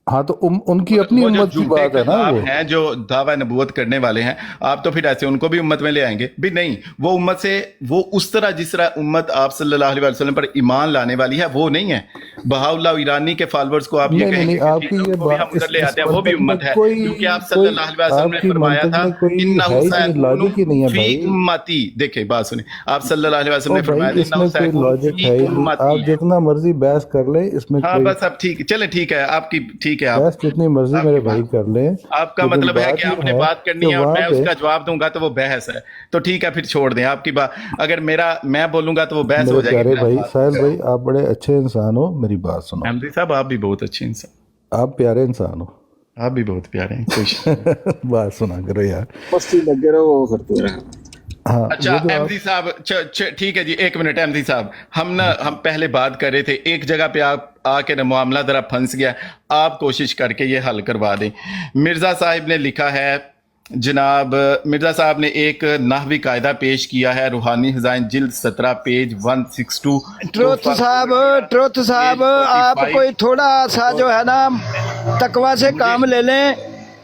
हाँ, तो उनकी अपनी वो जो उम्मत की झूठे बात है ना कज़ाब वो। हैं, जो दावा नबूवत करने वाले हैं, आप तो फिर ऐसे उनको भी उम्मत में ले आएंगे भी नहीं। वो उम्मत से वो उस तरह जिस तरह उम्मत आप सल्लल्लाहु अलैहि वसल्लम पर ईमान लाने वाली है वो नहीं है। बहाउल्लाह ईरानी के फॉलोअर्स को आप ये नहीं, कहेंगे नहीं, आपकी कि ये उनको भी बात हम उधर ले आते हैं, वो भी मंतक में उम्मत है, कोई- क्योंकि आप कोई सल्लल्लाहु अलैहि वसल्लम ने आपकी फरमाया मंतक था में कोई इन्नहु है ही नहीं, सयकूनु लॉजिक ही नहीं है फी भाई। उम्मती। देखिए बात सुनिए, आप सल्लल्लाहु अलैहि वसल्लम ओ ने फरमाया भाई, था इन्नहु इसमें कोई सयकूनु लॉजिक फी है ही नहीं। उम्मती। आप जितना मर्जी बहस कर ले, इसमें हाँ कोई बस अब ठीक, चले ठीक है, आपकी ठीक है, बहस जितनी मर्जी मेरे भाई कर ले। आपका लेकिन मतलब है बात कि ये आपने है बात करनी कि है और वहाँ मैं पे उसका जवाब दूंगा तो वो बहस है। तो ठीक है, फिर छोड़ दें आपकी बात। अगर मैं बोलूंगा तो वो बहस हो मेरे जाएगी। प्यारे भाई साहिल भाई, आप बड़े अच्छे इंसान हो, मेरी बात सुनो। अहमदी साहब, आप भी बहुत अच्छे इंसान, आप प्यारे इंसान हो। आप भी बहुत प्यारे हैं, खुश। बात सुना करो यार। मस्ती लगे रहो, वो करते रहो। हाँ, अच्छा ये जो आप- अहमदी साहब, ठीक है जी, एक मिनट अहमदी साहब, हम पहले बात कर रहे थे, एक जगह पे आप आके ना मामला जरा फंस गया, आप कोशिश करके ये हल करवा दें। मिर्ज़ा साहिब ने लिखा है, जनाब मिर्ज़ा साहब ने एक नहवी कायदा पेश किया है, रूहानी हज़ाइन जिल्द 17 पेज 162। ट्रुथ साहब, आप कोई थोड़ा सा जो है ना तकवा से काम ले लें।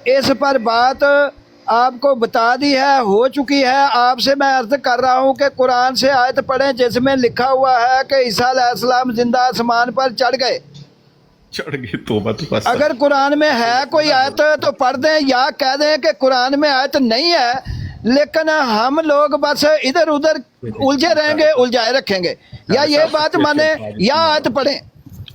इस पर बात आपको बता दी है, हो चुकी है। आपसे मैं अर्ज कर रहा हूँ कि कुरान से आयत पढ़ें जिसमें लिखा हुआ है कि ईसा अलैहिस्सलाम जिंदा आसमान पर चढ़ गए। तौबा तो बस। अगर कुरान में है कोई आयत तो पढ़ दें, या कह दें कि कुरान में आयत नहीं है, लेकिन हम लोग बस इधर उधर उलझे रहेंगे, उलझाए रखेंगे। या ये बात माने या आयत पढ़ें।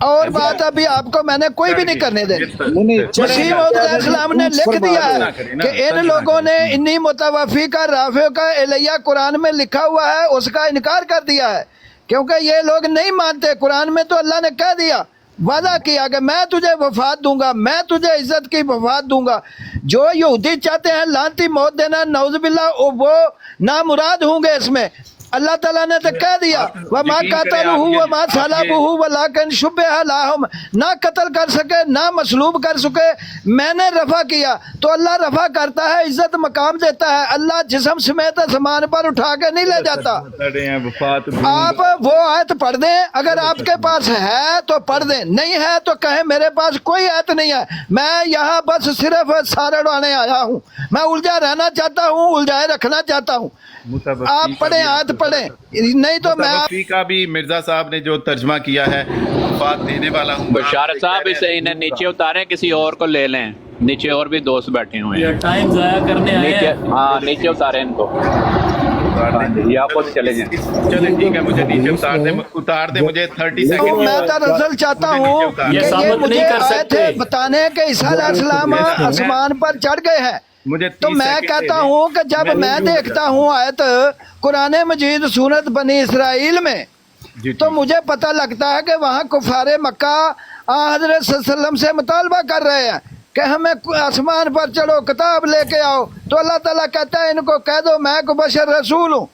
और बात अभी आपको मैंने कोई भी नहीं करने देनी। मसीह मौद ने लिख दिया है कि इन लोगों ने इन्नी मुतवफ़ी का राफ़े का एलिया कुरान में लिखा हुआ है, उसका इनकार कर दिया है, क्योंकि ये लोग नहीं मानते। कुरान में तो अल्लाह ने कह दिया, वादा किया कि मैं तुझे वफात दूंगा, मैं तुझे इज्जत की वफात दूंगा। जो यहूदी चाहते हैं लानती मौत देना, नौज़ुबिल्लाह, वो नामुराद होंगे इसमें। अल्लाह ताला ने तो कह दिया, वमा कातलूहु वमा सलबूहु वलाकिन शुब्बिहा लहुम, ना कत्ल कर सके ना मसलूब कर सके, मैंने रफा किया। तो अल्लाह रफा करता है, इज्जत मकाम देता है। अल्लाह जिस्म समेत आसमान पर उठा के नहीं ले जाता। आप वो आयत पढ़ दें, अगर आपके पास है तो पढ़ दें, नहीं है तो कहें मेरे पास कोई आयत नहीं है, मैं यहाँ बस सिर्फ सारे उड़ाने आया हूँ, मैं उलझा रहना चाहता हूँ, उलझाए रखना चाहता हूँ। आप पढ़े, आयत पढ़े, नहीं तो मैं मुतवफ़ी का भी मिर्जा साहब ने जो तर्जमा किया है, वफात देने वाला हूँ। बशारत साहब, इसे इन्हें नीचे उतारें, किसी और को ले लें, नीचे और भी दोस्त बैठे हुए हैं। टाइम जाया करने आए नीचे, हैं। हाँ नीचे उतारें इनको, ये आप खुद चले जाएं। चले ठीक है, मुझे नीचे उतार दे मुझे 30 तो सेकंड। मैं दरअसल चाहता हूँ कि ये ये साबित मुझे नहीं कर आए थे सकते। बताने के ईसा अलैहिस्सलाम आसमान पर चढ़ गए हैं। मुझे तो 30 मैं सेकंड कहता दे दें। हूँ कि जब मैं देखता हूँ आयत कुरान मजीद सूरत बनी इसराइल में, तो मुझे पता लगता है कि वहाँ कुफारे मक्का हज़रत सल्लल्लाहु अलैहि वसल्लम से मुतालबा कर रहे हैं कि हमें आसमान पर चढ़ो, किताब लेके आओ। तो अल्लाह ताला कहता है इनको कह दो मैं को बशर रसूल हूँ।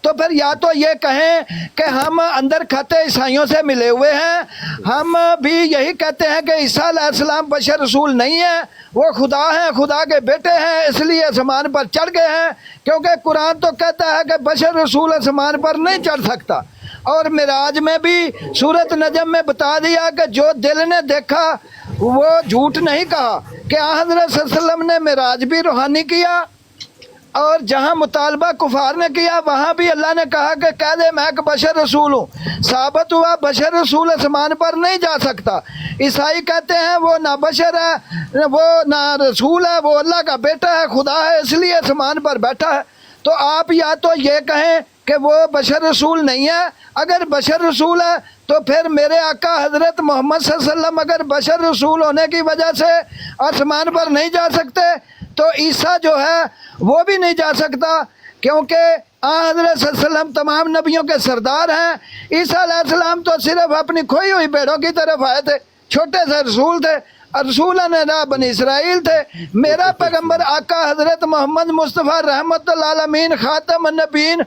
तो फिर या तो ये कहें कि हम अंदर खाते ईसाइयों से मिले हुए हैं, हम भी यही कहते हैं कि ईसा अलैहिस्सलाम बशर रसूल नहीं है, वो खुदा हैं, खुदा के बेटे हैं, इसलिए आसमान पर चढ़ गए हैं। क्योंकि कुरान तो कहता है कि बशर रसूल आसमान पर नहीं चढ़ सकता। और मिराज में भी सूरत नजम में बता दिया कि जो दिल ने देखा वो झूठ नहीं कहा कि हज़रत सल्लल्लाहु अलैहि वसल्लम ने मिराज भी रूहानी किया, और जहाँ मुतालबा कुफार ने किया वहाँ भी अल्लाह ने कहा कि कह दे मैं एक बशर रसूल हूँ। साबित हुआ बशर रसूल आसमान पर नहीं जा सकता। ईसाई कहते हैं वो ना बशर है, वो ना रसूल है, वो अल्लाह का बेटा है, खुदा है, इसलिए आसमान पर बैठा है। तो आप या तो ये कहें कि वो बशर रसूल नहीं है, अगर बशर रसूल है तो फिर मेरे आका हज़रत मोहम्मद सल्लल्लाहु अलैहि वसल्लम अगर बशर रसूल होने की वजह से आसमान पर नहीं जा सकते तो ईसा जो है वो भी नहीं जा सकता, क्योंकि हज़रत सल्लल्लाहु अलैहि वसल्लम तमाम नबियों के सरदार हैं। ईसा अलैहिस्सलाम तो सिर्फ अपनी खोई हुई भेड़ों की तरफ आए थे, छोटे से रसूल थे, रसूल ने बनी इसराइल थे। मेरा पैगंबर आका हज़रत मोहम्मद मुस्तफ़ा रहमतुल आलमीन खातम नबीन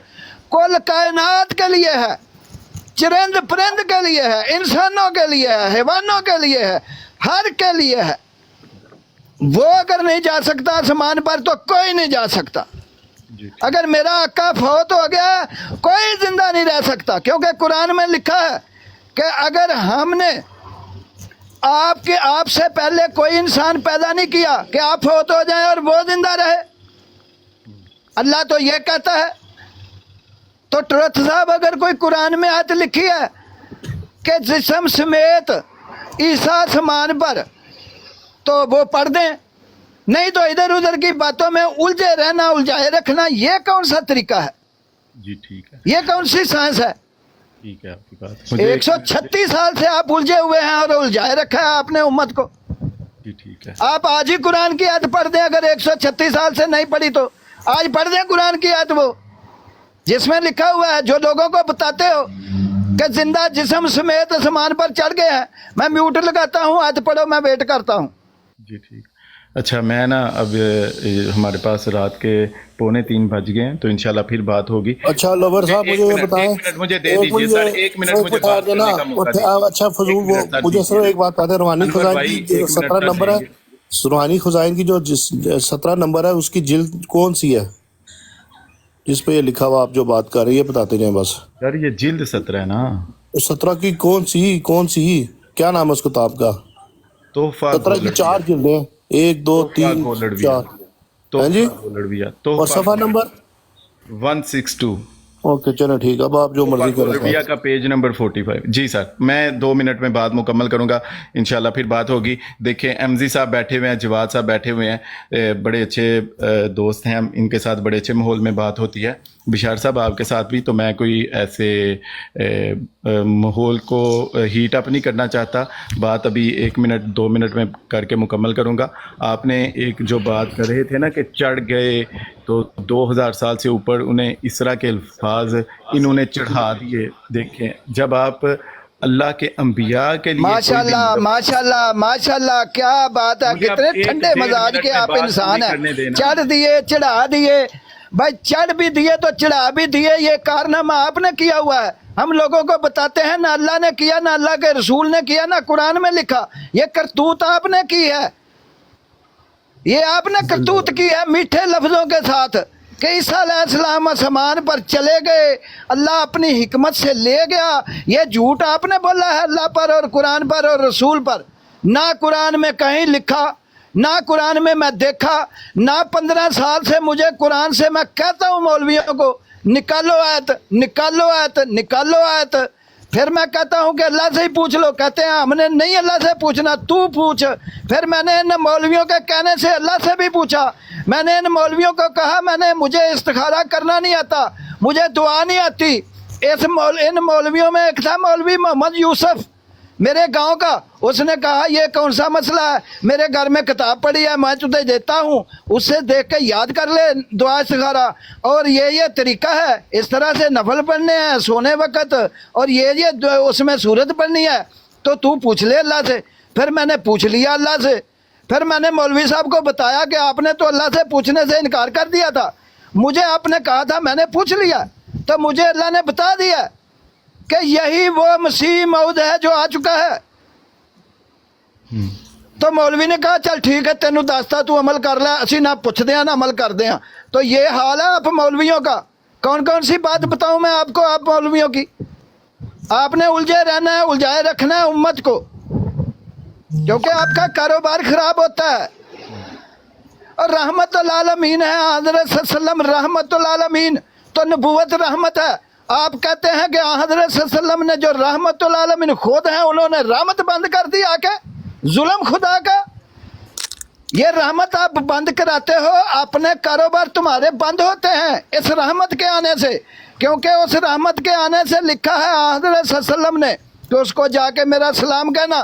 कुल कायनात के लिए है, चरिंद परिंद के लिए है, इंसानों के लिए है, हैवानों के लिए है, हर के लिए है। वो अगर नहीं जा सकता आसमान पर तो कोई नहीं जा सकता। अगर मेरा आका फौत हो गया कोई जिंदा नहीं रह सकता, क्योंकि कुरान में लिखा है कि अगर हमने आपसे पहले कोई इंसान पैदा नहीं किया कि आप फौत हो जाएं और वो जिंदा रहे। अल्लाह तो ये कहता है। तो ट्रथ साहब अगर कोई कुरान में आयत लिखी है कि जिस्म समेत ईसा आसमान पर, तो वो पढ़ दें, नहीं तो इधर उधर की बातों में उलझे रहना, उलझाए रखना, ये कौन सा तरीका है? जी ठीक है, ये कौन सी साइंस है? ठीक है आपकी बात। 136 साल से आप उलझे हुए हैं और उलझाए रखा है आपने उम्मत को। जी ठीक है, आप आज ही कुरान की आयत पढ़ दें, अगर 136 साल से नहीं पढ़ी तो आज पढ़ दें कुरान की आयत, वो जिसमें लिखा हुआ है, जो लोगों को बताते हो कि जिंदा जिस्म समेत आसमान पर चढ़ गए हैं। मैं म्यूट लगाता हूँ, आयत पढ़ो, मैं वेट करता हूँ। जी ठीक। अच्छा मैं ना अब हमारे पास रात के 2:45 बज गए हैं, तो इंशाल्लाह फिर बात होगी। अच्छा लवर साहब मुझे ये बताएं, एक मिनट मुझे दे दीजिए सर, एक मिनट मुझे बात करने का मौका दीजिए। अच्छा फजूल वो मुझे सिर्फ एक बात पता है, रूहानी खुजाइन की 17 नंबर है, रूहानी खुजाइन की जो 17 नंबर है उसकी जिल्द कौन सी है जिस पे ये लिखा हुआ आप जो बात कर रही है, बताते जाएं बस। सर ये जिल्द 17 है ना, 17 की कौन सी क्या नाम है उस किताब का? तोहफा 17 की 4 जिल्दें, 1 2 3 4। तो जी तो और सफा नंबर 162। ओके चलो ठीक है, अब आप जो मर्जी करें। का पेज नंबर 45। जी सर, मैं 2 मिनट में बात मुकम्मल करूंगा, इंशाल्लाह फिर बात होगी। देखें एमजी साहब बैठे हुए हैं, जवाद साहब बैठे हुए हैं, बड़े अच्छे दोस्त हैं, हम इनके साथ बड़े अच्छे माहौल में बात होती है। बिशार साहब आपके साथ भी, तो मैं कोई ऐसे माहौल को हीट अप नहीं करना चाहता, बात अभी 1 मिनट 2 मिनट में करके मुकम्मल करूंगा। आपने एक जो बात कर रहे थे ना कि चढ़ गए, तो 2000 साल से ऊपर उन्हें इसरा के अल्फाज इन्होंने चढ़ा दिए। देखें जब आप अल्लाह के अंबिया के लिए, माशाल्लाह माशाल्लाह माशाल्लाह, क्या बात है, कितने ठंडे मजाज के आप इंसान हैं। चढ़ दिए, चढ़ा दिए, भाई चढ़ भी दिए तो चढ़ा भी दिए, ये कारनामा आपने किया हुआ है। हम लोगों को बताते हैं ना अल्लाह ने किया, ना अल्लाह के रसूल ने किया, ना कुरान में लिखा। ये करतूत आपने की है, ये आपने करतूत की है मीठे लफ्जों के साथ कि ईसा अलैहिस्सलाम आसमान पर चले गए, अल्लाह अपनी हिकमत से ले गया। ये झूठ आपने बोला है अल्लाह पर और कुरान पर और रसूल पर। ना कुरान में कहीं लिखा, ना कुरान में मैं देखा, ना 15 साल से मुझे कुरान से मैं कहता हूँ मौलवियों को निकालो आयत, निकालो आयत, निकालो आयत। फिर मैं कहता हूँ कि अल्लाह से ही पूछ लो, कहते हैं हमने नहीं अल्लाह से पूछना, तू पूछ। फिर मैंने इन मौलवियों के कहने से अल्लाह से भी पूछा। मैंने इन मौलवियों को कहा मुझे इस्तिखारा करना नहीं आता, मुझे दुआ नहीं आती। इन मौलवियों में एक था मौलवी मोहम्मद यूसुफ मेरे गांव का, उसने कहा ये कौन सा मसला है, मेरे घर में किताब पड़ी है, मैं तुझे देता हूँ, उससे देख के याद कर ले दुआ इस्तिखारा। और ये तरीका है, इस तरह से नफल पढ़ने हैं सोने वक़्त, और ये उसमें सूरत पढ़नी है, तो तू पूछ ले अल्लाह से। फिर मैंने पूछ लिया अल्लाह से। फिर मैंने मौलवी साहब को बताया कि आपने तो अल्लाह से पूछने से इनकार कर दिया था, मुझे आपने कहा था, मैंने पूछ लिया, तो मुझे अल्लाह ने बता दिया कि यही वो मसीह मौद है जो आ चुका है। तो मौलवी ने कहा चल ठीक है, तेनू दसता, तू अमल कर ले, असी ना पुछदे हैं ना अमल करदे हैं। तो ये हाल है आप मौलवियों का। कौन कौन सी बात बताऊं मैं आपको, आप मौलवियों की? आपने उलझे रहना है, उलझाए रखना है उम्मत को। क्योंकि आपका कारोबार खराब होता है। और रहमतुल आलमीन है हज़रत सल्लम, रहमतुल आलमीन, तो नबूवत रहमत है। आप कहते हैं कि हज़रत सल्लम ने जो रहमतुल आलमीन खुद है, उन्होंने रहमत बंद कर दी आके, जुल्म खुदा का। ये रहमत आप बंद कराते हो, अपने कारोबार तुम्हारे बंद होते हैं इस रहमत के आने से, क्योंकि उस रहमत के आने से लिखा है हज़रत सल्लम ने कि उसको जाके मेरा सलाम कहना,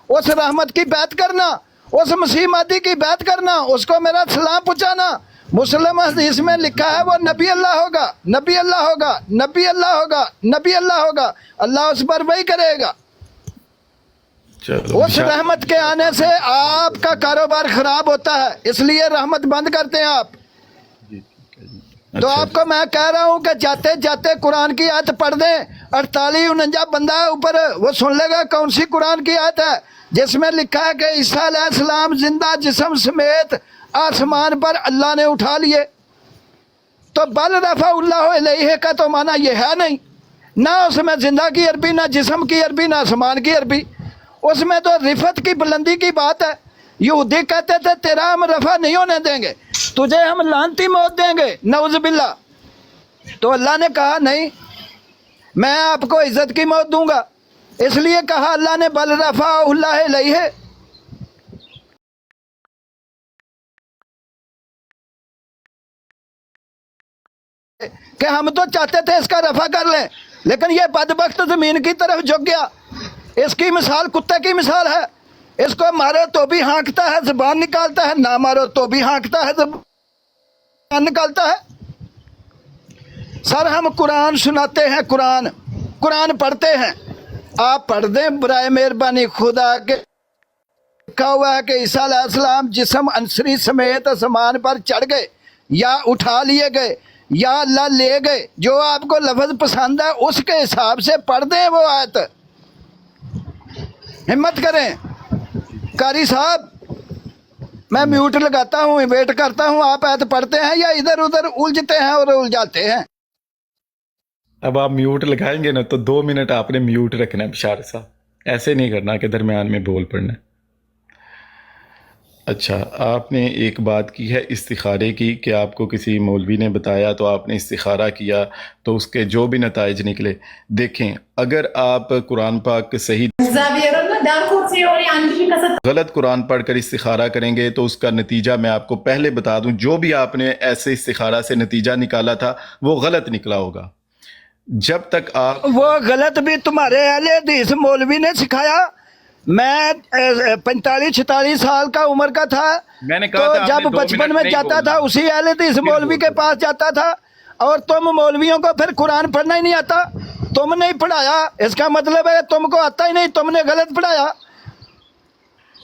उस रहमत की बात करना, उस मसीह मादी की बात करना, उसको मेरा सलाम पहुँचाना। मुस्लिम हदीस में लिखा है वो नबी अल्लाह होगा, नबी अल्लाह होगा, नबी अल्लाह होगा, नबी अल्लाह होगा, अल्लाह उस पर वही करेगा। उस रहमत के आने से आपका कारोबार खराब होता है, इसलिए रहमत बंद करते हैं आप। तो आपको मैं कह रहा हूँ कि जाते जाते कुरान की आयत पढ़ दें, 48-49 बंदा ऊपर वो सुन लेगा कौन सी कुरान की आयत है जिसमें लिखा है कि ईसा अलैहिस्सलाम जिंदा जिस्म समेत आसमान पर अल्लाह ने उठा लिए। तो बल रफ़अहुल्लाहु इलैहि का तो माना ये है नहीं, ना उसमें जिंदा की अरबी, ना जिस्म की अरबी, ना आसमान की अरबी, उसमें तो रिफत की बुलंदी की बात है। यहूदी कहते थे तेरा हम रफा नहीं होने देंगे, तुझे हम लानती मौत देंगे, नऊज़ बिल्लाह। तो अल्लाह ने कहा नहीं, मैं आपको इज्जत की मौत दूंगा। इसलिए कहा अल्लाह ने बल रफ़अहुल्लाहु इलैहि। कि हम तो चाहते थे इसका रफा कर लें, लेकिन ये बदबख्त जमीन की तरफ झुक गया। इसकी मिसाल कुत्ते की मिसाल है, इसको मारो तो भी हाँकता है, जुबान निकालता है, ना मारो तो भी हाँकता है, जुबान निकालता है। सर हम कुरान सुनाते हैं, कुरान पढ़ते हैं, आप पढ़ दें बराए मेहरबानी खुदा के। लिखा हुआ है कि ईसा अलैहिस्सलाम जिस्म अंसरी समेत आसमान पर चढ़ गए या उठा लिए गए या अल्लाह ले गए। जो आपको लफ्ज़ पसंद है उसके हिसाब से पढ़ दें वो आयत, हिम्मत करें। कारी साहब मैं म्यूट लगाता हूँ, वेट करता हूँ, आप आयत पढ़ते हैं या इधर उधर उलझते हैं और उलझाते हैं। अब आप म्यूट लगाएंगे ना तो 2 मिनट आपने म्यूट रखना है बिशार साहब, ऐसे नहीं करना कि दरमियान में बोल पड़ना। अच्छा, आपने एक बात की है इस्तिखारे की कि आपको किसी मौलवी ने बताया तो आपने इस्तिखारा किया तो उसके जो भी नताइज निकले। देखें, अगर आप कुरान पाक सही गलत कुरान पढ़कर इस्तिखारा करेंगे तो उसका नतीजा मैं आपको पहले बता दूं, जो भी आपने ऐसे इस्तिखारा से नतीजा निकाला था वो गलत निकला होगा। जब तक आप वो गलत भी तुम्हारे अहले हदीस मौलवी ने सिखाया। मैं 45-46 साल का उम्र का था, मैंने कहा तो था जब बचपन में जाता था उसी अहले हदीस मौलवी के पास जाता था। और तुम मौलवियों को फिर कुरान पढ़ना ही नहीं आता, तुम नहीं पढ़ाया, इसका मतलब है तुमको आता ही नहीं, तुमने गलत पढ़ाया।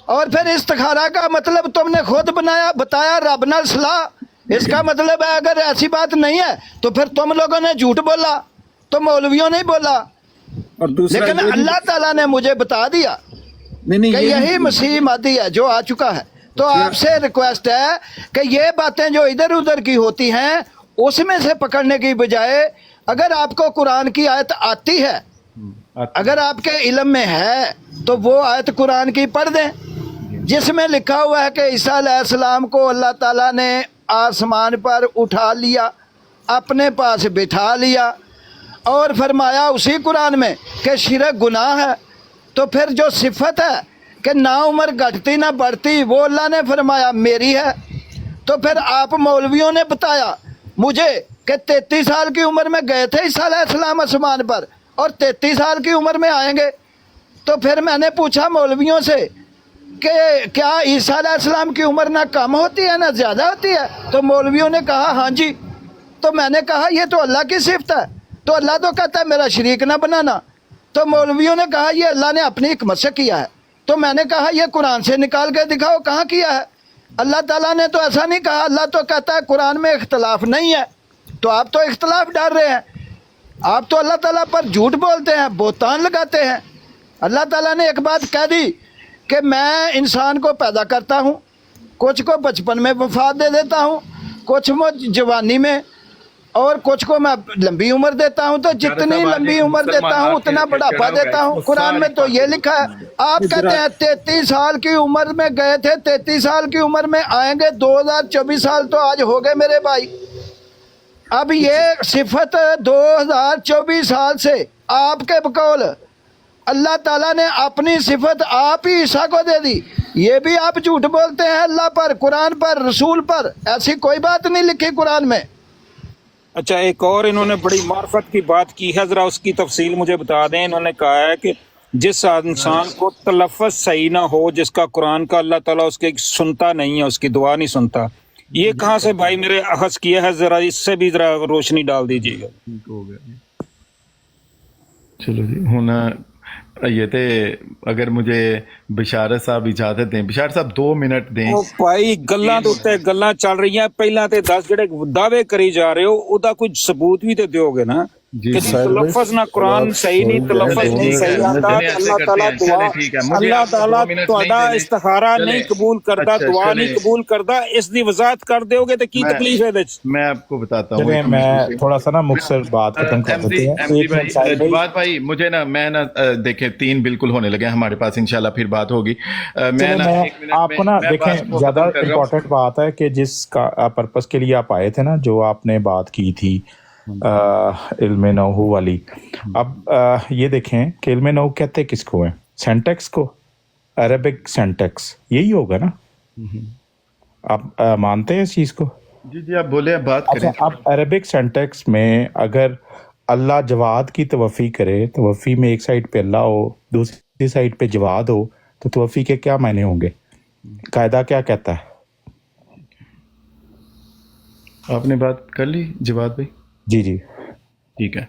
और फिर इस्तिखारा का मतलब तुमने खुद बताया रब नाल सलाह। इसका मतलब है अगर ऐसी बात नहीं है तो फिर तुम लोगों ने झूठ बोला, तो मौलवियों ने बोला। और दूसरा लेकिन अल्लाह ताला ने मुझे बता दिया नहीं कि यही मसीह मादी है जो आ चुका है। तो आपसे रिक्वेस्ट है कि ये बातें जो इधर उधर की होती हैं उसमें से पकड़ने की बजाय अगर आपको कुरान की आयत आती है, अगर आपके इल्म में है, तो वो आयत कुरान की पढ़ दें जिसमें लिखा हुआ है कि ईसा अलैहिस्सलाम को अल्लाह ताला ने आसमान पर उठा लिया, अपने पास बिठा लिया और फरमाया उसी कुरान में कि शिरक गुनाह है। तो फिर जो सिफत है कि ना उम्र घटती ना बढ़ती, वो अल्लाह ने फरमाया मेरी है। तो फिर आप मौलवियों ने बताया मुझे कि 33 साल की उम्र में गए थे ईसा अलैहिस्सलाम आसमान पर और 33 साल की उम्र में आएंगे। तो फिर मैंने पूछा मौलवियों से कि क्या ईसा अलैहिस्सलाम की उम्र ना कम होती है ना ज़्यादा होती है? तो मौलवियों ने कहा हाँ जी। तो मैंने कहा ये तो अल्लाह की सिफत है, तो अल्लाह तो कहता है मेरा शरीक ना बनाना। तो मौलवियों ने कहा ये अल्लाह ने अपनी हिकमत से किया है। तो मैंने कहा ये कुरान से निकाल के दिखाओ कहाँ किया है। अल्लाह ताला ने तो ऐसा नहीं कहा, अल्लाह तो कहता है कुरान में इख्तलाफ नहीं है। तो आप तो इख्तलाफ डाल रहे हैं, आप तो अल्लाह ताला पर झूठ बोलते हैं, बोतान लगाते हैं। अल्लाह ताला ने एक बात कह दी कि मैं इंसान को पैदा करता हूँ, कुछ को बचपन में वफात दे देता हूँ, कुछ को जवानी में, और कुछ को मैं लंबी उम्र देता हूं, तो जितनी लंबी उम्र देता हूं उतना बुढ़ापा देता हूं। कुरान में तो ये लिखा है। आप कहते हैं 33 साल की उम्र में गए थे, 33 साल की उम्र में आएंगे, 2024 साल तो आज हो गए मेरे भाई। अब ये सिफत 2024 साल से आपके बकौल अल्लाह ताला ने अपनी सिफत आप ही ईसा को दे दी। ये भी आप झूठ बोलते हैं अल्लाह पर, कुरान पर, रसूल पर। ऐसी कोई बात नहीं लिखी कुरान में। अच्छा, एक और इन्होंने बड़ी मार्फत की बात की है, जरा उसकी तफसील मुझे बता दें। इन्होंने कहा है कि जिस इंसान को तलफ़्फ़ुज़ सही ना हो, जिसका कुरान का अल्लाह ताला उसके सुनता नहीं है, उसकी दुआ नहीं सुनता, ये कहाँ से भाई मेरे अखज़ किया है? जरा इससे भी जरा रोशनी डाल दीजिएगा। चलो जी, हुन ये थे, अगर मुझे बिशारत साहब इजाजत दें, बिशारत साहब 2 मिनट दें। ओ भाई गल्लां दे उत्ते गल्लां चल रही हैं, पहला ते 10 ਜਿਹੜੇ ਦਾਅਵੇ ਕਰੀ ਜਾ ਰਹੇ ਹੋ ਉਹਦਾ ਕੁਝ ਸਬੂਤ ਵੀ ਤੇ ਦਿਓਗੇ ਨਾ जी कि तलफ़्फ़ुज़ ना कुरान सही नहीं, तलफ़्फ़ुज़ नहीं सही आता, अल्लाह ताला दुआ, अल्लाह ताला ਤੁਹਾਡਾ इस्तिखारा नहीं कबूल करता, दुआ नहीं कबूल करता, इस दी वजाहत कर दोगे तो की तकलीफ है? मैं आपको बताता हूँ। मैं थोड़ा सा ना मुख्तसर बात खत्म कर देते हैं। बात भाई मुझे ना, मैं ना देखें 3 बिल्कुल होने लगे हमारे पास, इंशाल्लाह फिर बात होगी। मैं आपको ना देखें, ज्यादा इम्पोर्टेंट बात है कि जिस पर्पस के लिए आप आए थे ना, जो आपने बात की थी इल्म नहू वाली, अब ये देखें कि इल्म नहू कहते किसको है? सेंटेक्स को, अरबिक सेंटेक्स, यही होगा ना? आप मानते हैं इस चीज़ को? जी जी, आप बोले, बात करें। अच्छा, अब अरबिक सेंटेक्स में अगर अल्लाह जवाद की तवफ़ी करे, तवफ़ी में एक साइड पे अल्लाह हो, दूसरी साइड पे जवाद हो, तो तवफ़ी के क्या मायने होंगे? कायदा क्या कहता है? आपने बात कर ली जवाद भाई? जी जी ठीक है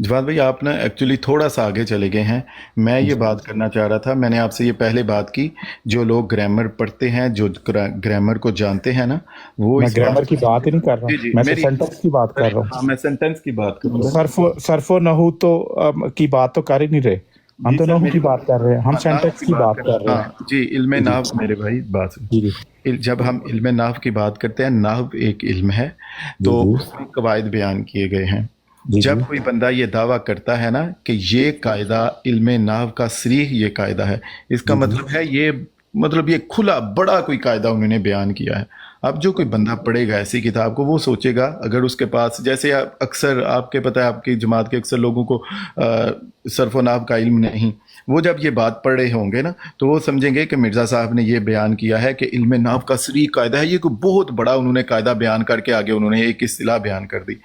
जवाद भाई, आप ना एक्चुअली थोड़ा सा आगे चले गए हैं। मैं ये बात करना चाह रहा था, मैंने आपसे ये पहले बात की, जो लोग ग्रामर पढ़ते हैं, जो ग्रामर को जानते हैं ना, वो मैं ग्रामर की बात ही नहीं कर रहा, मैं सेंटेंस की बात कर रहा हूँ। मैं सेंटेंस की बात कर रहा हूँ। सर्फो नहू तो की बात तो कर ही नहीं रहे, हम तो नहू की बात कर रहे हैं, हम सेंटेंस की बात कर रहे हैं। जी, इल्म नाहव मेरे भाई, बात जी, जब हम इल्म नाहव की बात करते हैं, नाहव एक इल्म है, तो उसमें कवायद बयान किए गए हैं। जब कोई बंदा ये दावा करता है ना कि ये कायदा इल्म नाहव का सरीह ये कायदा है, इसका मतलब है ये खुला बड़ा कोई कायदा उन्होंने बयान किया है। अब जो कोई बंदा पढ़ेगा ऐसी किताब को, वो सोचेगा, अगर उसके पास, जैसे अक्सर आपके पता है, आपकी जमात के अक्सर लोगों को सर्फ व नाहव का इल्म नहीं, वो जब ये बात पढ़ रहे होंगे ना, तो वो समझेंगे कि मिर्ज़ा साहब ने ये बयान किया है कि इल्म नाहव का सरीह कायदा है। ये कोई बहुत बड़ा उन्होंने कायदा बयान करके आगे उन्होंने एक इस्तिलाह बयान कर दी,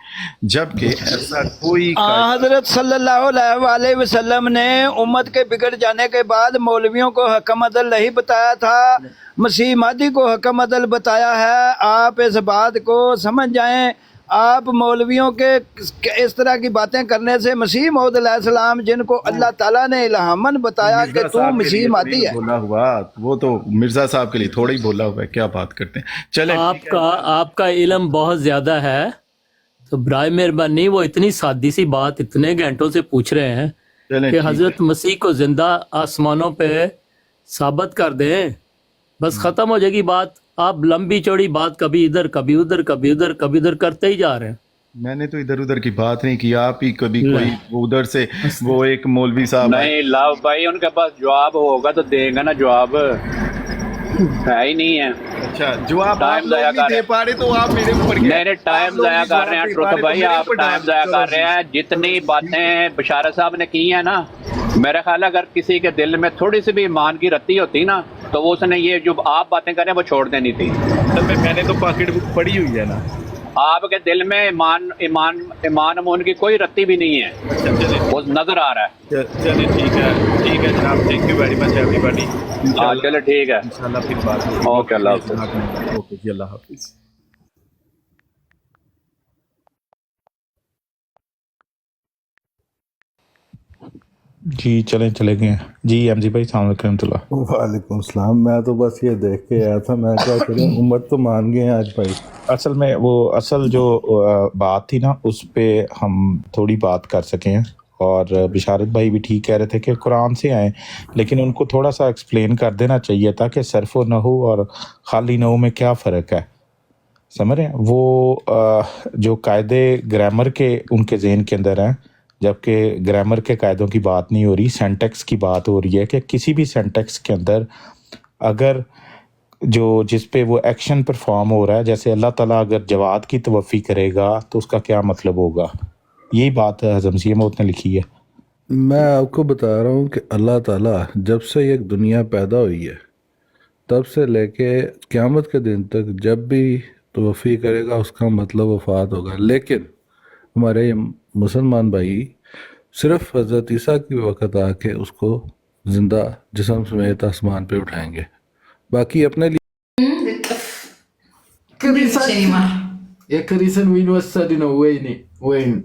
जबकि ऐसा कोई हज़रत सल्लल्लाहु अलैहि वसल्लम ने उम्मत के बिगड़ जाने के बाद मौलवियों को हकम अदल नहीं बताया था, मसीह महदी को हकम अदल बताया है। आप इस बात को समझ जाएं। आप मौलवियों के इस तरह की बातें करने से मसीह मौद अलैहिस्सलाम, जिनको अल्लाह ताला ने इल्हामन बताया कि तू मसीह महदी है, बोला हुआ, वो तो मिर्ज़ा साहब के लिए थोड़ा ही बोला हुआ है, क्या बात करते हैं। चले, आपका इल्म बहुत ज्यादा है, तो बराए मेहरबानी वो इतनी सादी सी बात इतने घंटों से पूछ रहे हैं कि हजरत मसीह को जिंदा आसमानों पे साबित कर दें, बस खत्म हो जाएगी बात। आप लंबी चौड़ी बात कभी इधर कभी उधर कभी उधर कभी उधर करते ही जा रहे हैं। मैंने तो इधर उधर की बात नहीं की, आप ही कभी कोई उधर से, वो एक मौलवी साहब नहीं, लाभ भाई उनके पास जवाब होगा तो देगा ना, जवाब है ही नहीं है। अच्छा, जवाब टाइम ज़ाया कर रहे पा रहे तो आप मेरे ऊपर नहीं, टाइम ज़ाया कर रहे हैं ट्रुथ भाई, आप टाइम ज़ाया कर रहे हैं। जितनी बातें बिशारत साहब ने की है ना, मेरा ख्याल है अगर किसी के दिल में थोड़ी सी भी ईमान की रत्ती होती ना, तो वो उसने ये जो आप बातें कर रहे हैं वो छोड़ देनी थी। मैंने तो पॉकेट बुक पढ़ी हुई है ना, आपके दिल में ईमान अमून की कोई रत्ती भी नहीं है, वो नजर आ रहा है। चलिए ठीक है जनाब, thank you very much everybody. हाँ चलो ठीक है, इंशाल्लाह फिर बात होगी। ओके, अल्लाह हाफ़िज़। ओके जी, अल्लाह हाफिज़। जी चले गए जी। एम जी भाई सलाम अलैकुम। वालेकुम सलाम। मैं तो बस ये देख के आया था, मैं क्या करूं, उम्र तो मान गए आज भाई। असल में वो असल जो बात थी ना, उस पे हम थोड़ी बात कर सकें, और बिशारत भाई भी ठीक कह रहे थे कि कुरान से आए, लेकिन उनको थोड़ा सा एक्सप्लेन कर देना चाहिए था कि सर्फ व नहू और खाली नहू में क्या फ़र्क है। समझ रहे हैं वो जो कायदे ग्रामर के उनके जहन के अंदर हैं, जबकि ग्रामर के कायदों की बात नहीं हो रही, सेंटेक्स की बात हो रही है कि किसी भी सेंटेक्स के अंदर अगर जो जिस पे वो एक्शन परफॉर्म हो रहा है, जैसे अल्लाह ताला अगर जवाद की तवफ़ी करेगा तो उसका क्या मतलब होगा, यही बात हज़म सी मौत ने लिखी है। मैं आपको बता रहा हूँ कि अल्लाह ताला जब से ये दुनिया पैदा हुई है तब से लेके क़यामत के दिन तक जब भी तवफ़ी करेगा उसका मतलब वफ़ात होगा। लेकिन हमारे मुसलमान भाई सिर्फ हज़रत ईसा की वक़्त आके उसको ज़िंदा जिस्म समेत आसमान पे उठाएंगे, बाकी अपने लिए Che rimane. E che reason we was studying when